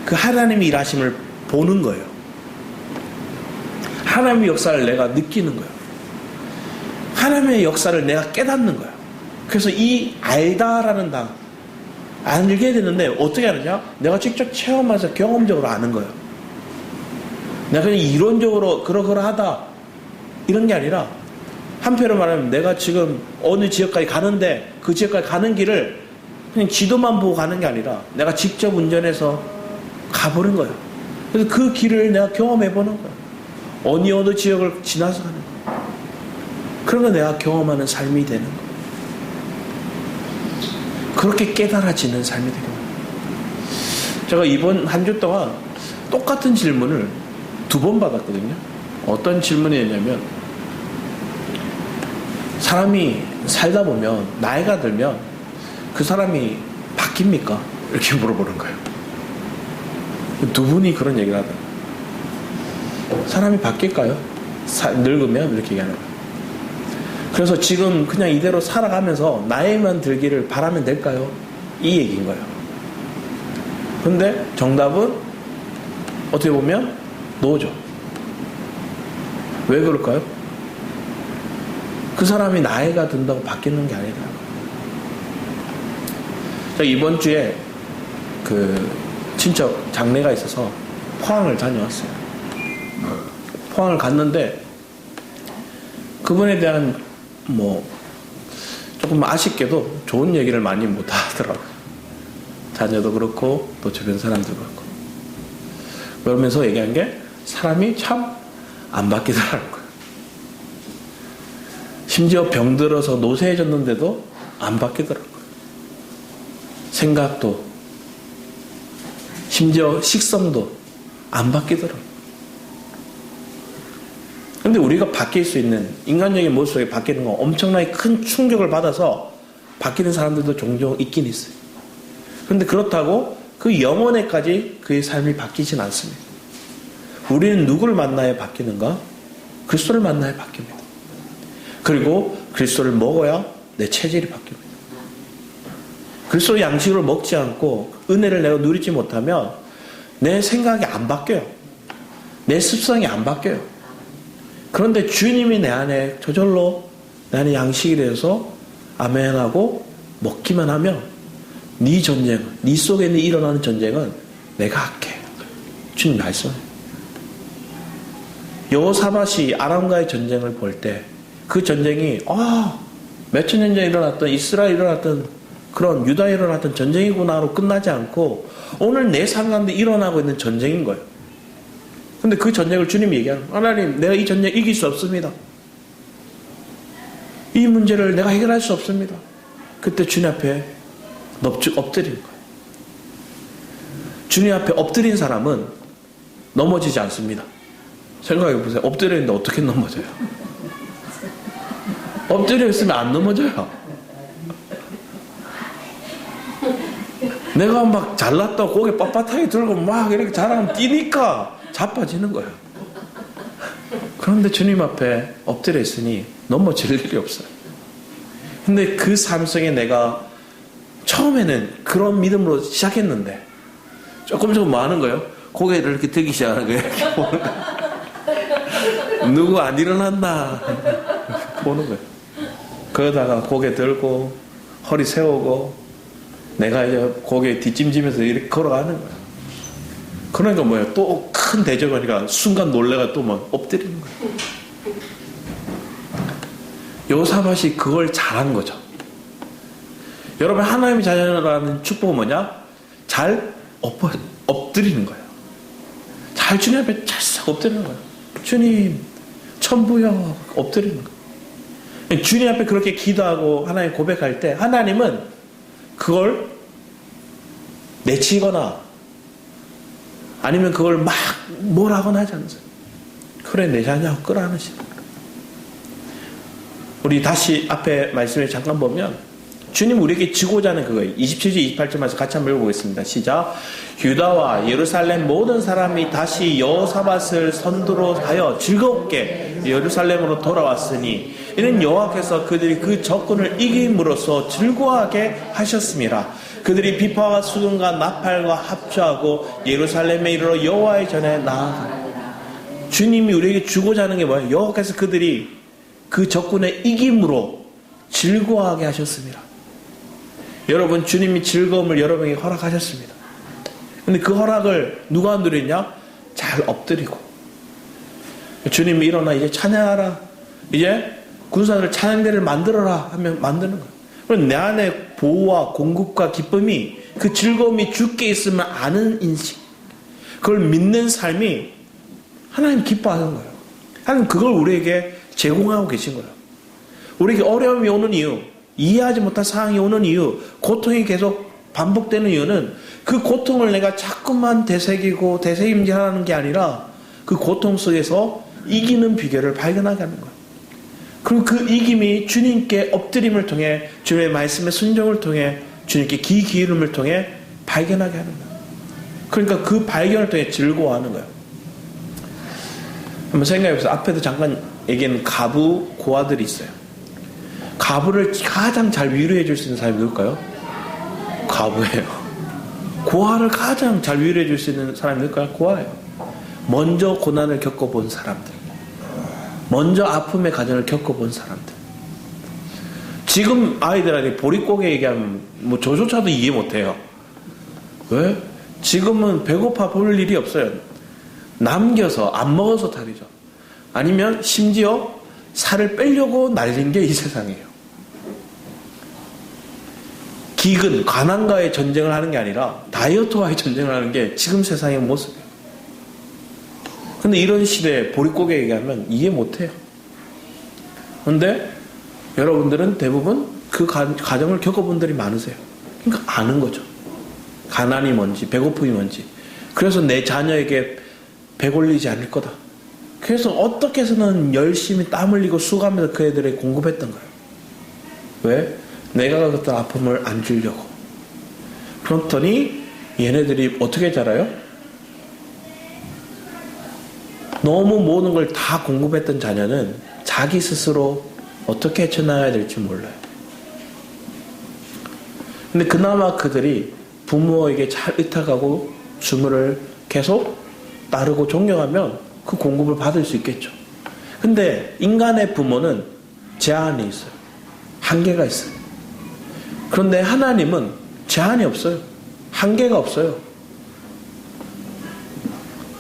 Speaker 1: 그 하나님의 일하심을 보는 거예요. 하나님의 역사를 내가 느끼는 거예요. 하나님의 역사를 내가 깨닫는 거예요. 그래서 이 알다라는 단, 알게 되는데 어떻게 하느냐? 내가 직접 체험해서 경험적으로 아는 거예요. 내가 그냥 이론적으로 그러하다 이런 게 아니라, 한편으로 말하면 내가 지금 어느 지역까지 가는데 그 지역까지 가는 길을 그냥 지도만 보고 가는 게 아니라 내가 직접 운전해서 가보는 거예요. 그래서 그 길을 내가 경험해보는 거예요. 어느 지역을 지나서 가는 거예요. 그런 거 내가 경험하는 삶이 되는 거예요. 그렇게 깨달아지는 삶이 되는 거예요. 제가 이번 한 주 동안 똑같은 질문을 2번 받았거든요. 어떤 질문이었냐면, 사람이 살다 보면 나이가 들면 그 사람이 바뀝니까? 이렇게 물어보는 거예요. 2분이 그런 얘기를 하더라고요. 사람이 바뀔까요? 늙으면 이렇게 얘기하는 거예요. 그래서 지금 그냥 이대로 살아가면서 나이만 들기를 바라면 될까요? 이 얘기인 거예요. 근데 정답은 어떻게 보면 노죠. 왜 그럴까요? 그 사람이 나이가 든다고 바뀌는 게 아니라. 이번 주에 그 친척 장례가 있어서 포항을 다녀왔어요. 포항을 갔는데 그분에 대한 조금 아쉽게도 좋은 얘기를 많이 못 하더라고요. 자녀도 그렇고 또 주변 사람도 그렇고. 그러면서 얘기한 게 사람이 참 안 바뀌더라는 거예요. 심지어 병들어서 노쇠해졌는데도 안 바뀌더라고요. 생각도 심지어 식성도 안 바뀌더라고요. 근데 우리가 바뀔 수 있는 인간적인 모습 속에 바뀌는 건 엄청나게 큰 충격을 받아서 바뀌는 사람들도 종종 있긴 있어요. 그런데 그렇다고 그 영원에까지 그의 삶이 바뀌진 않습니다. 우리는 누구를 만나야 바뀌는가? 그리스도를 만나야 바뀝니다. 그리고 그리스도를 먹어야 내 체질이 바뀝니다. 그리스도의 양식으로 먹지 않고 은혜를 내가 누리지 못하면 내 생각이 안 바뀌어요. 내 습성이 안 바뀌어요. 그런데 주님이 내 안에 저절로 내 안에 양식이 되어서 아멘하고 먹기만 하면 네 전쟁, 네 속에 일어나는 전쟁은 내가 할게. 주님 말씀해요. 여호사밧이 아람과의 전쟁을 볼 때 그 전쟁이 몇천 년 전에 일어났던 이스라엘에 일어났던 그런 유다에 일어났던 전쟁이구나로 끝나지 않고 오늘 내 삶 가운데 일어나고 있는 전쟁인 거예요. 근데 그 전쟁을 주님이 얘기하는 거예요. 하나님, 내가 이 전쟁 이길 수 없습니다. 이 문제를 내가 해결할 수 없습니다. 그때 주님 앞에 엎드리는 거예요. 주님 앞에 엎드린 사람은 넘어지지 않습니다. 생각해 보세요. 엎드려 있는데 어떻게 넘어져요? 엎드려 있으면 안 넘어져요. 내가 막 잘났다고 고개 빳빳하게 들고 막 이렇게 자랑하면 뛰니까 자빠지는 거예요. 그런데 주님 앞에 엎드려 있으니 넘어질 일이 없어요. 근데 그 삶 속에 내가 처음에는 그런 믿음으로 시작했는데 조금 뭐 하는 거예요? 고개를 이렇게 들기 시작하는 거예요. 이렇게 보는 거예요. 누구 안 일어났나 보는 거예요. 그러다가 고개 들고 허리 세우고 내가 이제 고개 뒷짐지면서 이렇게 걸어가는 거예요. 그러니까 뭐예요? 또 큰 대적이니까 순간 놀래가 또 막 엎드리는 거예요. 여호사밧이 그걸 잘한 거죠. 여러분, 하나님의 자녀라는 축복은 뭐냐? 잘 엎드리는 거예요. 잘 주님 앞에 찰싹 엎드리는 거예요. 주님, 천부여 엎드리는 거예요. 주님 앞에 그렇게 기도하고 하나님 고백할 때 하나님은 그걸 내치거나 아니면 그걸 막 뭐라고는 하지 않으세요. 그래, 내 자녀하고 끌어안으시는 거예요. 우리 다시 앞에 말씀을 잠깐 보면 주님 우리에게 주고자 하는 그거예요. 27절 28절에서 같이 한번 읽어보겠습니다. 시작. 유다와 예루살렘 모든 사람이 다시 여호사밧을 선두로 하여 즐겁게 예루살렘으로 돌아왔으니 이는 여호와께서 그들이 그 적군을 이김으로써 즐거워하게 하셨습니다. 그들이 비파와 수금과 나팔과 합주하고 예루살렘에 이르러 여호와의 전에 나아가니. 주님이 우리에게 주고자 하는 게 뭐예요? 여호와께서 그들이 그 적군의 이김으로 즐거워하게 하셨습니다. 여러분, 주님이 즐거움을 여러분에게 허락하셨습니다. 근데 그 허락을 누가 누리냐? 잘 엎드리고. 주님이 일어나 이제 찬양하라. 이제 군사들 찬양대를 만들어라 하면 만드는 거예요. 그럼 내 안에 보호와 공급과 기쁨이 그 즐거움이 주께 있으면 아는 인식. 그걸 믿는 삶이 하나님 기뻐하는 거예요. 하나님 그걸 우리에게 제공하고 계신 거예요. 우리에게 어려움이 오는 이유, 이해하지 못한 상황이 오는 이유, 고통이 계속 반복되는 이유는 그 고통을 내가 자꾸만 되새기고 되새김질하는 게 아니라 그 고통 속에서 이기는 비결을 발견하게 하는 거예요. 그리고 그 이김이 주님께 엎드림을 통해 주님의 말씀의 순종을 통해 주님께 귀 기울임을 통해 발견하게 하는 거예요. 그러니까 그 발견을 통해 즐거워하는 거예요. 한번 생각해보세요. 앞에도 잠깐 얘기한 가부, 고아들이 있어요. 가부를 가장 잘 위로해 줄 수 있는 사람이 누굴까요? 가부예요. 고아를 가장 잘 위로해 줄 수 있는 사람이 누굴까요? 고아예요. 먼저 고난을 겪어본 사람들, 먼저 아픔의 과정을 겪어본 사람들. 지금 아이들한테 보릿고개 얘기하면 뭐 저조차도 이해 못해요. 왜? 지금은 배고파 볼 일이 없어요. 남겨서 안 먹어서 탈이죠. 아니면 심지어 살을 빼려고 날린 게 이 세상이에요. 기근, 가난과의 전쟁을 하는 게 아니라 다이어트와의 전쟁을 하는 게 지금 세상의 모습이에요. 근데 이런 시대에 보릿고개 얘기하면 이해 못해요. 근데 여러분들은 대부분 그 과정을 겪어본 분들이 많으세요. 그러니까 아는 거죠. 가난이 뭔지, 배고픔이 뭔지. 그래서 내 자녀에게 배골리지 않을 거다. 그래서 어떻게 해서는 열심히 땀 흘리고 수고하면서 그 애들에게 공급했던 거예요. 왜? 내가 그것도 아픔을 안 주려고. 그렇더니 얘네들이 어떻게 자라요? 너무 모든 걸 다 공급했던 자녀는 자기 스스로 어떻게 헤쳐나가야 될지 몰라요. 근데 그나마 그들이 부모에게 잘 의탁하고 주문을 계속 따르고 존경하면 그 공급을 받을 수 있겠죠. 근데 인간의 부모는 제한이 있어요. 한계가 있어요. 그런데 하나님은 제한이 없어요. 한계가 없어요.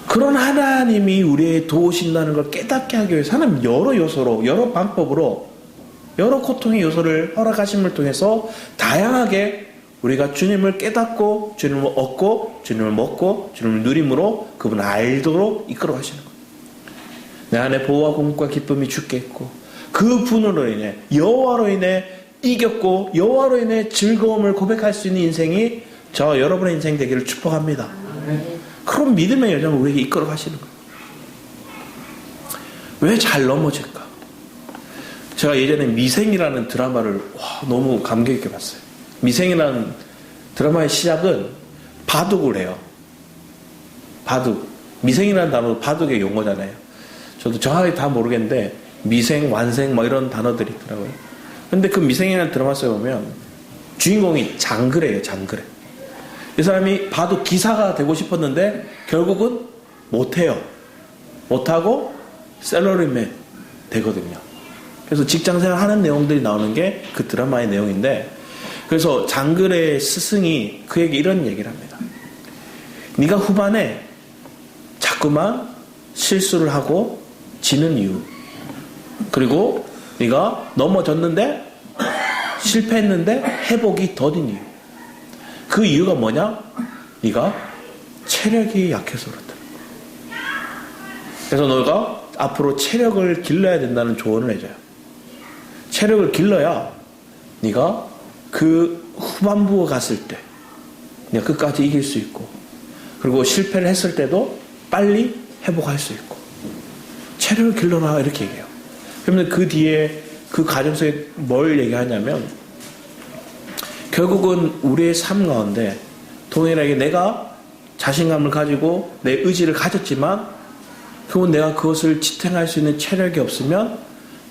Speaker 1: 그런 하나님이 우리의 도우신다는 걸 깨닫게 하기 위해서 하나님 여러 요소로, 여러 방법으로, 여러 고통의 요소를 허락하심을 통해서 다양하게 우리가 주님을 깨닫고, 주님을 얻고, 주님을 먹고, 주님을 누림으로 그분을 알도록 이끌어 가시는 거예요. 내 안에 보호와 공급과 기쁨이 주께 있고, 그 분으로 인해, 여호와로 인해 이겼고, 여호와로 인해 즐거움을 고백할 수 있는 인생이 저 여러분의 인생 되기를 축복합니다. 그런 믿음의 여정을 우리에게 이끌어 가시는 거예요. 왜 잘 넘어질까? 제가 예전에 미생이라는 드라마를 너무 감격 있게 봤어요. 미생이라는 드라마의 시작은 바둑을 해요. 바둑. 미생이라는 단어도 바둑의 용어잖아요. 저도 정확하게 다 모르겠는데 미생, 완생 뭐 이런 단어들이 있더라고요. 근데 그 미생이라는 드라마 속에 보면 주인공이 장그래예요. 장그래. 이 사람이 바둑 기사가 되고 싶었는데 결국은 못해요. 못하고 셀러리맨 되거든요. 그래서 직장생활 하는 내용들이 나오는 게 그 드라마의 내용인데, 그래서 장그래의 스승이 그에게 이런 얘기를 합니다. 네가 후반에 자꾸만 실수를 하고 지는 이유, 그리고 네가 넘어졌는데 실패했는데 회복이 더딘 이유, 그 이유가 뭐냐? 네가 체력이 약해서 그렇다. 그래서 너가 앞으로 체력을 길러야 된다는 조언을 해줘요. 체력을 길러야 네가 그 후반부에 갔을 때 네가 끝까지 이길 수 있고, 그리고 실패를 했을 때도 빨리 회복할 수 있고, 체력을 길러라 이렇게 얘기해요. 그러면 그 뒤에 그 과정 속에 뭘 얘기하냐면, 결국은 우리의 삶 가운데 동일하게 내가 자신감을 가지고 내 의지를 가졌지만 결국 내가 그것을 지탱할 수 있는 체력이 없으면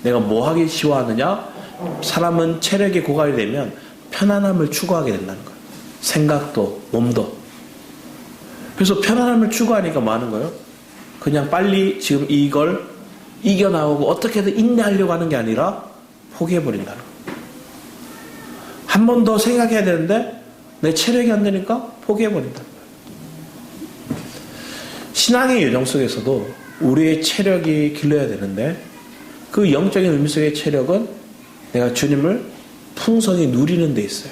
Speaker 1: 내가 뭐 하기 쉬워하느냐? 사람은 체력이 고갈이 되면 편안함을 추구하게 된다는 거예요. 생각도 몸도. 그래서 편안함을 추구하니까 뭐 하는 거예요? 그냥 빨리 지금 이걸 이겨나오고 어떻게든 인내하려고 하는 게 아니라 포기해버린다는 거예요. 한 번 더 생각해야 되는데 내 체력이 안 되니까 포기해버린다는 거예요. 신앙의 여정 속에서도 우리의 체력이 길러야 되는데, 그 영적인 의미 속의 체력은 내가 주님을 풍성히 누리는 데 있어요.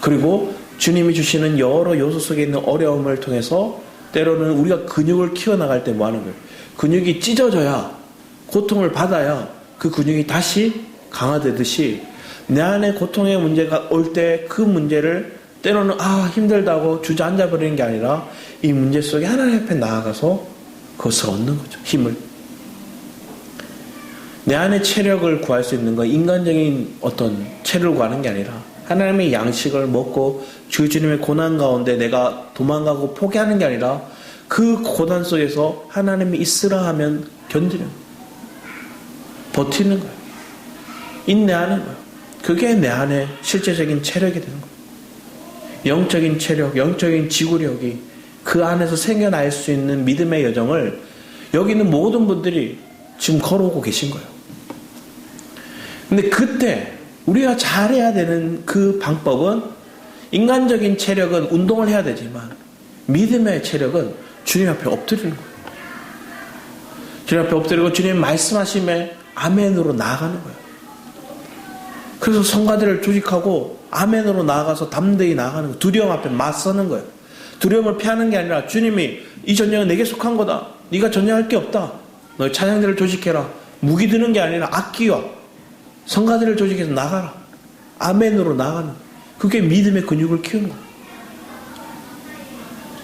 Speaker 1: 그리고 주님이 주시는 여러 요소 속에 있는 어려움을 통해서 때로는 우리가 근육을 키워나갈 때 뭐 하는 거예요? 근육이 찢어져야, 고통을 받아야 그 근육이 다시 강화되듯이 내 안에 고통의 문제가 올 때 그 문제를 때로는 힘들다고 주저앉아 버리는 게 아니라 이 문제 속에 하나님 앞에 나아가서 그것을 얻는 거죠. 힘을. 내 안에 체력을 구할 수 있는 건 인간적인 어떤 체력을 구하는 게 아니라 하나님의 양식을 먹고 주님의 고난 가운데 내가 도망가고 포기하는 게 아니라 그 고난 속에서 하나님이 있으라 하면 견디는 거예요. 버티는 거예요. 인내하는 거예요. 그게 내 안에 실제적인 체력이 되는 거예요. 영적인 체력, 영적인 지구력이 그 안에서 생겨날 수 있는 믿음의 여정을 여기 있는 모든 분들이 지금 걸어오고 계신 거예요. 근데 그때 우리가 잘해야 되는 그 방법은 인간적인 체력은 운동을 해야 되지만 믿음의 체력은 주님 앞에 엎드리는 거예요. 주님 앞에 엎드리고 주님 말씀하심에 아멘으로 나아가는 거예요. 그래서 성가대를 조직하고 아멘으로 나아가서 담대히 나아가는 거예요. 두려움 앞에 맞서는 거예요. 두려움을 피하는 게 아니라 주님이 이 전쟁은 내게 속한 거다. 네가 전쟁할 게 없다. 너희 찬양대를 조직해라. 무기 드는 게 아니라 악기와 성가대를 조직해서 나가라. 아멘으로 나가는 거예요. 그게 믿음의 근육을 키우는 거예요.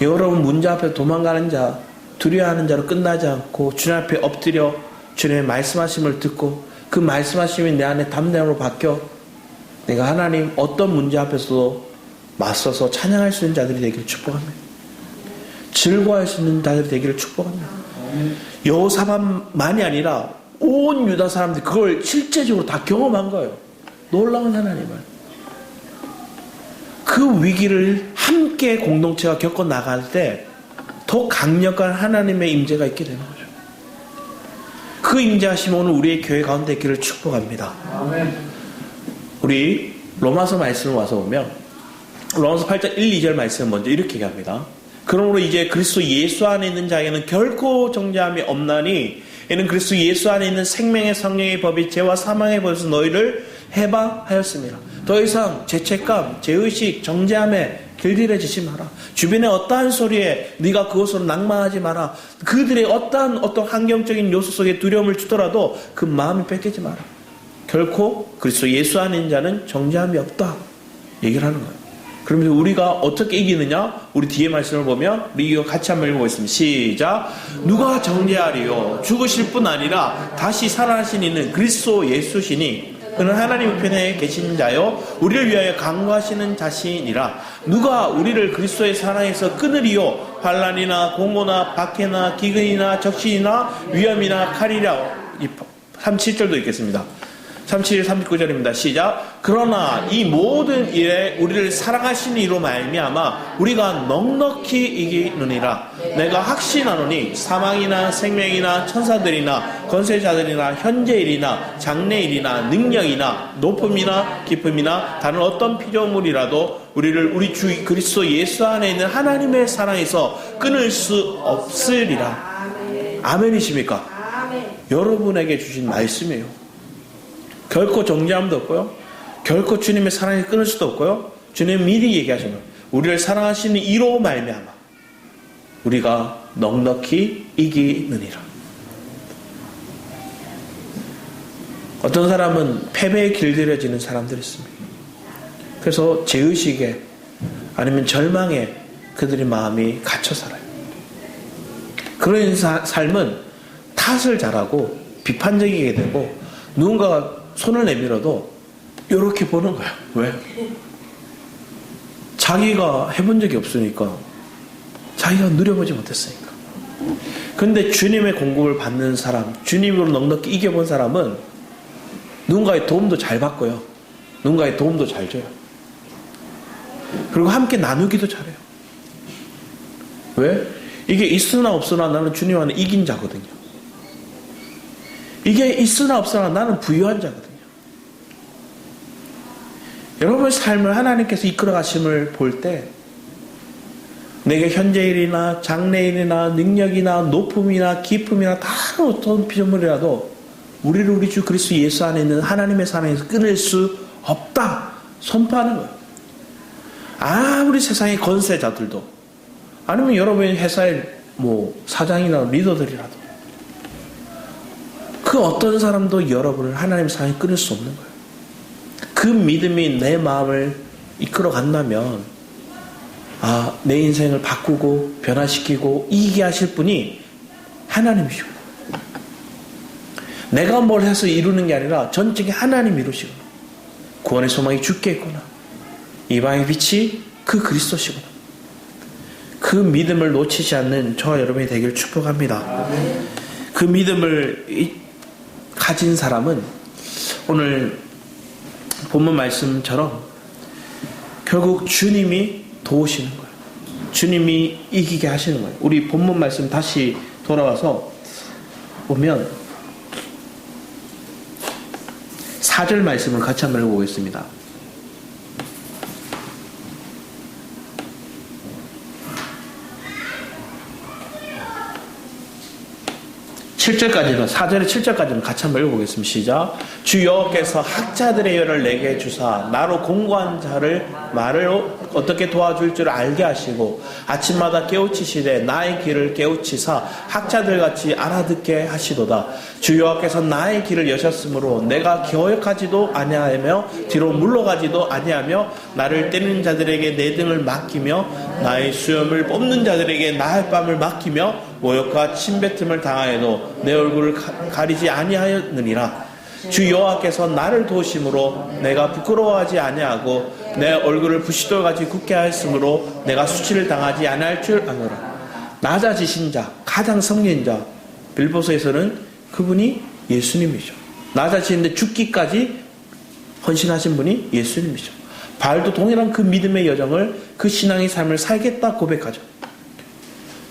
Speaker 1: 여러분 문제 앞에 도망가는 자, 두려워하는 자로 끝나지 않고 주님 앞에 엎드려 주님의 말씀하심을 듣고 그 말씀하심이 내 안에 담대함으로 바뀌어 내가 하나님 어떤 문제 앞에서도 맞서서 찬양할 수 있는 자들이 되기를 축복합니다. 즐거워할 수 있는 자들이 되기를 축복합니다. 여호사밧만이 아니라 온 유다 사람들이 그걸 실제적으로 다 경험한 거예요. 놀라운 하나님을. 그 위기를 함께 공동체가 겪어 나갈 때 더 강력한 하나님의 임재가 있게 되는 거죠. 그 임재하심 오늘 우리의 교회 가운데 있기를 축복합니다. 우리 로마서 말씀을 와서 보면 로마서 8장 1, 2절 말씀은 먼저 이렇게 얘기합니다. 그러므로 이제 그리스도 예수 안에 있는 자에게는 결코 정죄함이 없나니 이는 그리스도 예수 안에 있는 생명의 성령의 법이 죄와 사망의 법에서 너희를 해방하였습니다. 더 이상 죄책감, 죄의식, 정죄함에 길들여지지 마라. 주변의 어떠한 소리에 네가 그것으로 낭만하지 마라. 그들의 어떠한 환경적인 요소 속에 두려움을 주더라도 그 마음이 뺏기지 마라. 결코 그리스도 예수 안에 있는 자는 정죄함이 없다. 얘기를 하는 거예요. 그러면서 우리가 어떻게 이기느냐? 우리 뒤에 말씀을 보면 우리 이거 같이 한번 읽어보겠습니다. 시작. 누가 정죄하리요? 죽으실 뿐 아니라 다시 살아나신 이는 그리스도 예수시니 그는 하나님 우편에 계신 자요 우리를 위하여 강구하시는 자신이라. 누가 우리를 그리스도의 사랑에서 끊으리요? 환난이나 공고나 박해나 기근이나 적신이나 위험이나 칼이라. 37절도 읽겠습니다. 37, 39절입니다. 시작. 그러나 이 모든 일에 우리를 사랑하시는 이로 말미암아 우리가 넉넉히 이기느니라. 내가 확신하노니 사망이나 생명이나 천사들이나 권세자들이나 현재일이나 장래일이나 능력이나 높음이나 깊음이나 다른 어떤 피조물이라도 우리를 우리 주 그리스도 예수 안에 있는 하나님의 사랑에서 끊을 수 없으리라. 아멘이십니까? 여러분에게 주신 말씀이에요. 결코 정죄함도 없고요. 결코 주님의 사랑을 끊을 수도 없고요. 주님 미리 얘기하신 거예요. 우리를 사랑하시는 이로 말미암아 우리가 넉넉히 이기느니라. 어떤 사람은 패배에 길들여지는 사람들이 있습니다. 그래서 죄의식에 아니면 절망에 그들의 마음이 갇혀 살아요. 그런 삶은 탓을 잘하고 비판적이게 되고 누군가가 손을 내밀어도 이렇게 보는 거야. 왜? 자기가 해본 적이 없으니까. 자기가 누려보지 못했으니까. 근데 주님의 공급을 받는 사람, 주님으로 넉넉히 이겨본 사람은 누군가의 도움도 잘 받고요. 누군가의 도움도 잘 줘요. 그리고 함께 나누기도 잘해요. 왜? 이게 있으나 없으나 나는 주님 안에 이긴 자거든요. 이게 있으나 없으나 나는 부유한 자거든요. 여러분의 삶을 하나님께서 이끌어 가심을 볼 때 내게 현재일이나 장래일이나 능력이나 높음이나 깊음이나 다른 어떤 피조물이라도 우리를 우리 주 그리스도 예수 안에 있는 하나님의 사랑에서 끊을 수 없다 선포하는 거예요. 아무리 세상의 권세자들도 아니면 여러분의 회사의 사장이나 리더들이라도 그 어떤 사람도 여러분을 하나님의 사랑에 끊을 수 없는 거예요. 그 믿음이 내 마음을 이끌어 간다면 내 인생을 바꾸고 변화시키고 이기게 하실 분이 하나님이시고 내가 뭘 해서 이루는 게 아니라 전적인 하나님 이루시구나. 구원의 소망이 주께 있구나. 이방의 빛이 그 그리스도시구나. 그 믿음을 놓치지 않는 저와 여러분이 되길 축복합니다. 그 믿음을 가진 사람은 오늘 본문 말씀처럼 결국 주님이 도우시는 거예요. 주님이 이기게 하시는 거예요. 우리 본문 말씀 다시 돌아와서 보면 4절 말씀을 같이 한번 읽어보겠습니다. 7절까지는 4절에 7절까지는 같이 한번 읽어보겠습니다. 시작. 주 여호와께서 학자들의 열을 내게 주사 나로 공고한 자를 말을 어떻게 도와줄 줄 알게 하시고 아침마다 깨우치시되 나의 길을 깨우치사 학자들같이 알아듣게 하시도다. 주 여호와께서 나의 길을 여셨으므로 내가 거역하지도 아니하며 뒤로 물러가지도 아니하며 나를 때리는 자들에게 내 등을 맡기며 나의 수염을 뽑는 자들에게 나의 뺨을 맡기며 모욕과 침뱉음을 당하여도 내 얼굴을 가리지 아니하였느니라. 주 여호와께서 나를 도우심으로 내가 부끄러워하지 아니하고 내 얼굴을 부싯돌같이 굳게 하였으므로 내가 수치를 당하지 아니할 줄 아노라. 낮아지신 자, 가장 성린 자, 빌보서에서는 그분이 예수님이죠. 낮아지는데 죽기까지 헌신하신 분이 예수님이죠. 바울도 동일한 그 믿음의 여정을, 그 신앙의 삶을 살겠다 고백하죠.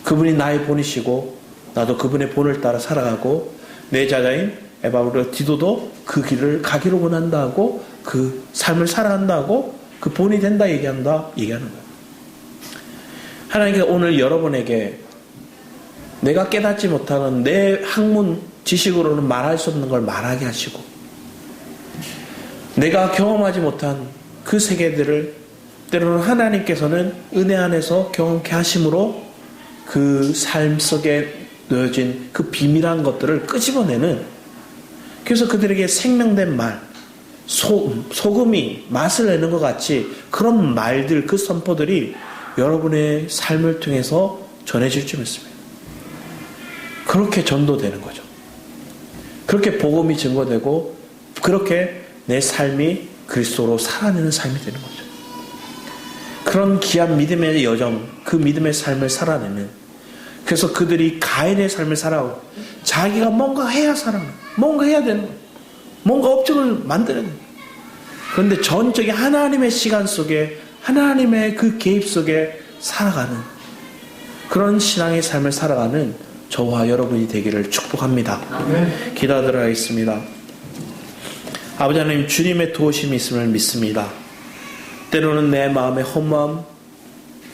Speaker 1: 그분이 나의 본이시고 나도 그분의 본을 따라 살아가고 내 자자인 에바브로 디도도 그 길을 가기를 원한다 하고 그 삶을 살아간다 하고 그 본이 된다 얘기하는 거예요. 하나님께서 오늘 여러분에게 내가 깨닫지 못하는 내 학문 지식으로는 말할 수 없는 걸 말하게 하시고 내가 경험하지 못한 그 세계들을 때로는 하나님께서는 은혜 안에서 경험케 하심으로 그 삶 속에 놓여진 그 비밀한 것들을 끄집어내는, 그래서 그들에게 생명된 말, 소금이 맛을 내는 것 같이 그런 말들, 그 선포들이 여러분의 삶을 통해서 전해질 줄 믿습니다. 그렇게 전도되는 거죠. 그렇게 복음이 증거되고 그렇게 내 삶이 그리스도로 살아내는 삶이 되는 거죠. 그런 귀한 믿음의 여정, 그 믿음의 삶을 살아내는, 그래서 그들이 가인의 삶을 살아오고 자기가 뭔가 해야 살아가는, 뭔가 해야 되는 거예요. 뭔가 업적을 만드는 거예요. 그런데 전적인 하나님의 시간 속에, 하나님의 그 개입 속에 살아가는 그런 신앙의 삶을 살아가는 저와 여러분이 되기를 축복합니다. 기도하도록 하겠습니다. 아버지 하나님, 주님의 도우심이 있음을 믿습니다. 때로는 내 마음의 허무함,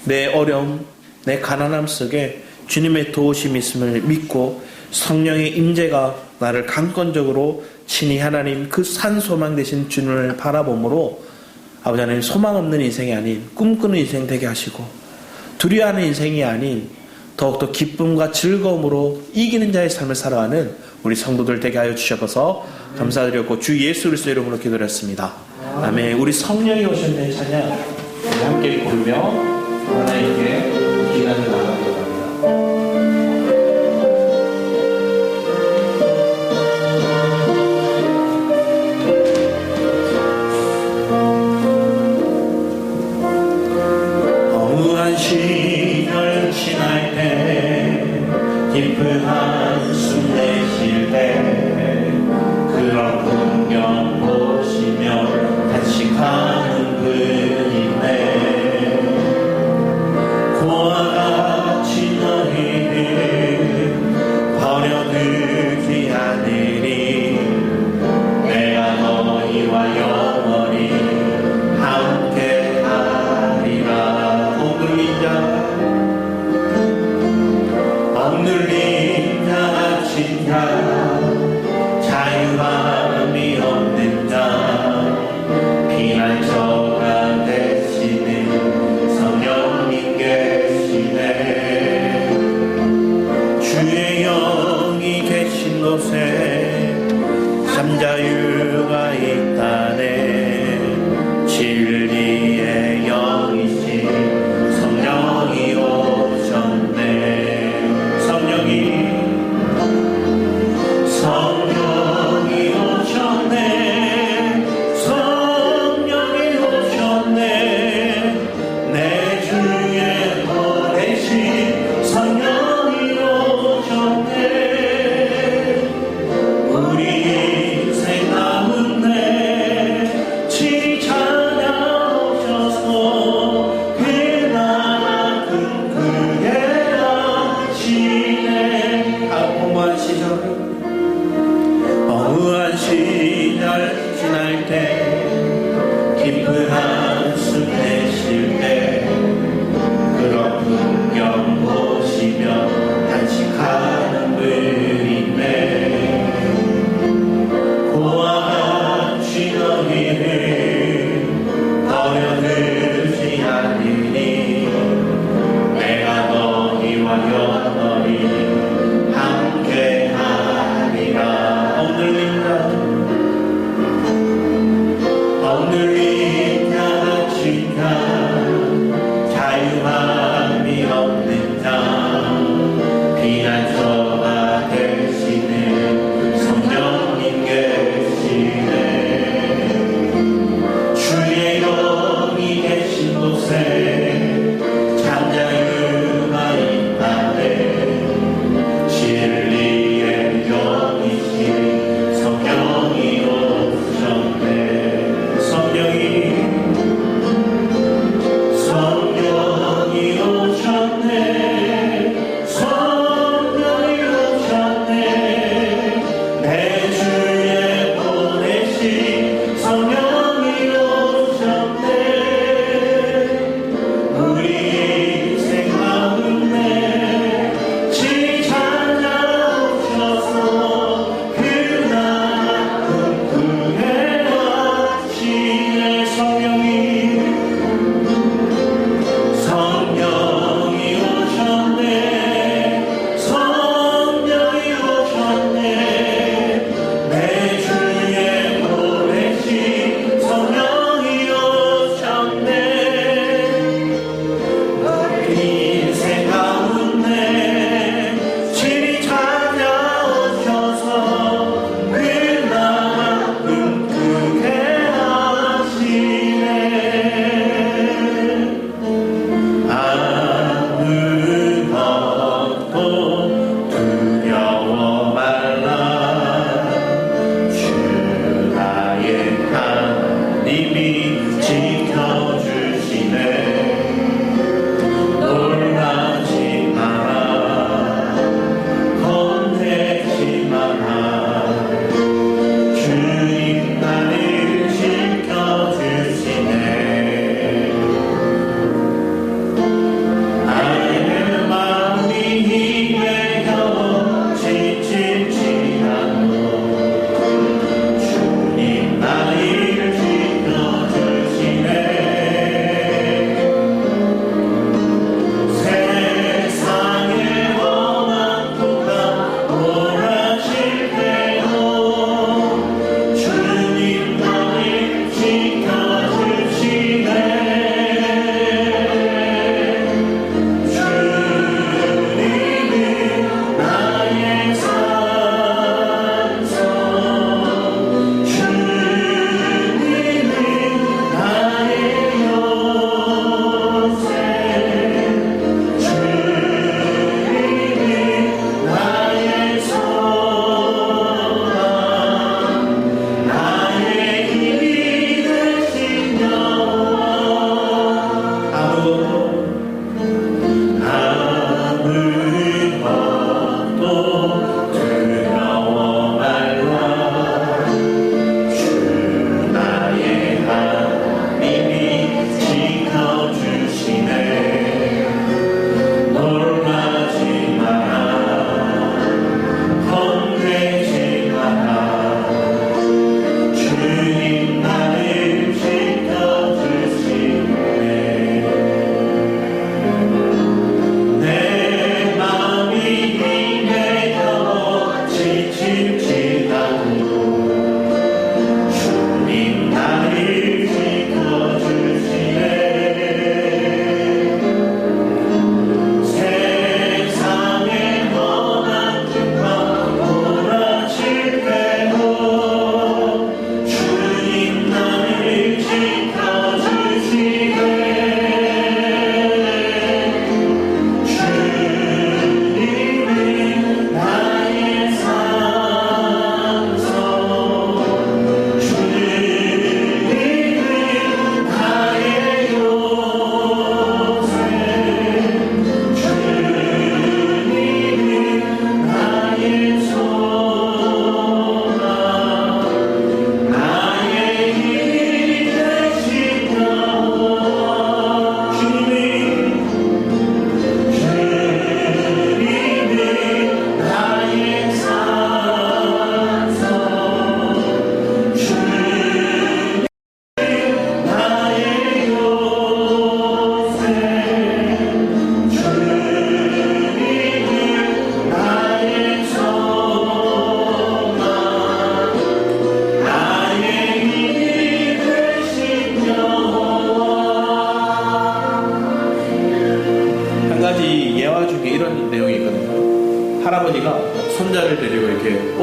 Speaker 1: 내 어려움, 내 가난함 속에 주님의 도우심이 있음을 믿고 성령의 임재가 나를 강권적으로 친히 하나님 그 산 소망 되신 주님을 바라봄으로 아버지 하나님, 소망 없는 인생이 아닌 꿈꾸는 인생 되게 하시고 두려워하는 인생이 아닌 더욱더 기쁨과 즐거움으로 이기는 자의 삶을 살아가는 우리 성도들 되게 하여 주셔서 감사드렸고 주 예수 그리스도 이름으로 기도했습니다. 아멘. 우리 성령이 오셨네 찬양 함께 부르며 하나님께 기도를 나가도록 합니다. 어무한 시절 지날 때 깊은 한숨 내쉴 때 그런 풍경 보시며 간식하는 분이네. 고와 같이 너희는 버려두지 않으리. 내가 너희와 영원히 함께 하리라. 억눌린 자 갇힌 자 자유함이 없는 자 피난처가 되시는 성령님 계시네. 주의 영이 계신 곳에 참 자유가 있다네. 날 지날 때 깊은 한숨에 쉴 때 그런 풍경 보시며 간직하는 분인데 고와 같이 너희를 버려두지 않으니 내가 너희와 영원히 함께하리라. 오늘입니다.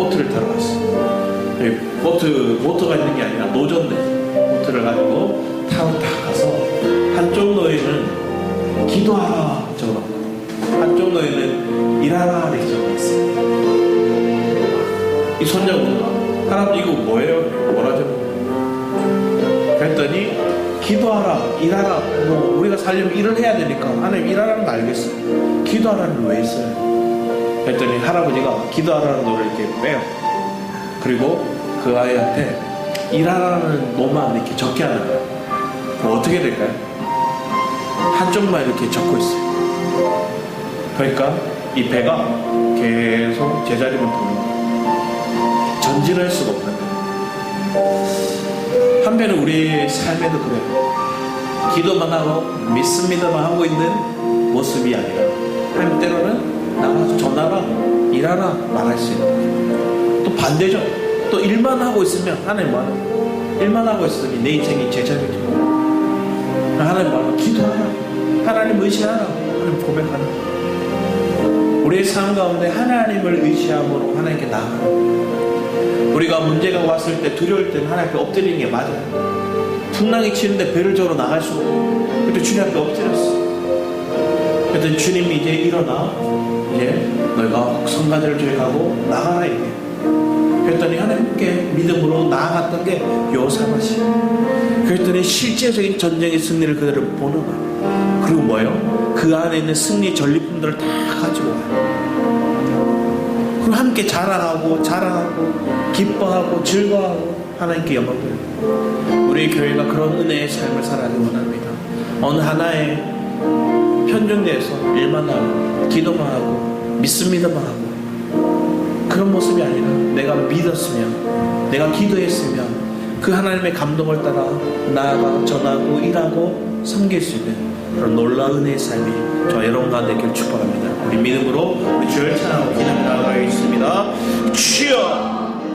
Speaker 1: 보트를 타러 갔어요. 여기 보트가 있는 게 아니라 노전네 보트를 가지고 타고 딱 가서 한쪽 노예는 기도하라 적어놨고 한쪽 노예는 일하라 이렇게 적어놨어요. 이 손자분은 하나님 이거 뭐예요? 뭐라 적어놨어요? 그랬더니 기도하라, 일하라. 뭐 우리가 살려면 일을 해야 되니까 하나님 일하라는 거 알겠어요. 기도하라는 왜 있어요? 그랬더니 할아버지가 기도하라는 노래를 이렇게 빼요. 그리고 그 아이한테 일하라는 노만 이렇게 적게 하는 거예요. 그럼 어떻게 될까요? 한쪽만 이렇게 적고 있어요. 그러니까 이 배가 계속 제자리만 도는 거예요. 전진할 수가 없는 거예요. 한편은 우리 삶에도 그래요. 기도만 하고 믿습니다만 하고 있는 모습이 아니라 하나님 때로는 나가서 전하라, 일하라 말할 수 있는. 또 반대죠. 또 일만 하고 있으면 하나님 말은 일만 하고 있으니 내 인생이 제자리가 되고 하나님 말은 기도하라, 하나님 의지하라, 하나님 고백하라. 우리의 삶 가운데 하나님을 의지함으로 하나님께 나아가는. 우리가 문제가 왔을 때 두려울 때는 하나님 앞에 엎드리는 게 맞아요. 풍랑이 치는데 배를 저러 나갈 수가 없고 그때 주님 앞에 엎드렸어. 그랬더니 주님이 이제 일어나, 이제 너희가 성가대를 저기 가고 나가라 이게. 그랬더니 하나님께 믿음으로 나아갔던 게 요사밭이. 그랬더니 실제적인 전쟁의 승리를 그대로 보는 거예요. 그리고 뭐예요? 그 안에 있는 승리 전리품들을 다 가지고 와요. 그럼 함께 자랑하고 기뻐하고 즐거워하고 하나님께 영광 돌려요. 우리 교회가 그런 은혜의 삶을 살아가기 원합니다. 어느 하나의 편중대에서 일만 하고 기도만 하고 믿습니다만 하고 그런 모습이 아니라 내가 믿었으면, 내가 기도했으면 그 하나님의 감동을 따라 나아가 전하고 일하고 섬길 수 있는 그런 놀라운 은혜의 삶이 저 여러분 가운데 있기를 축복합니다. 우리 믿음으로 우리 주를 찾아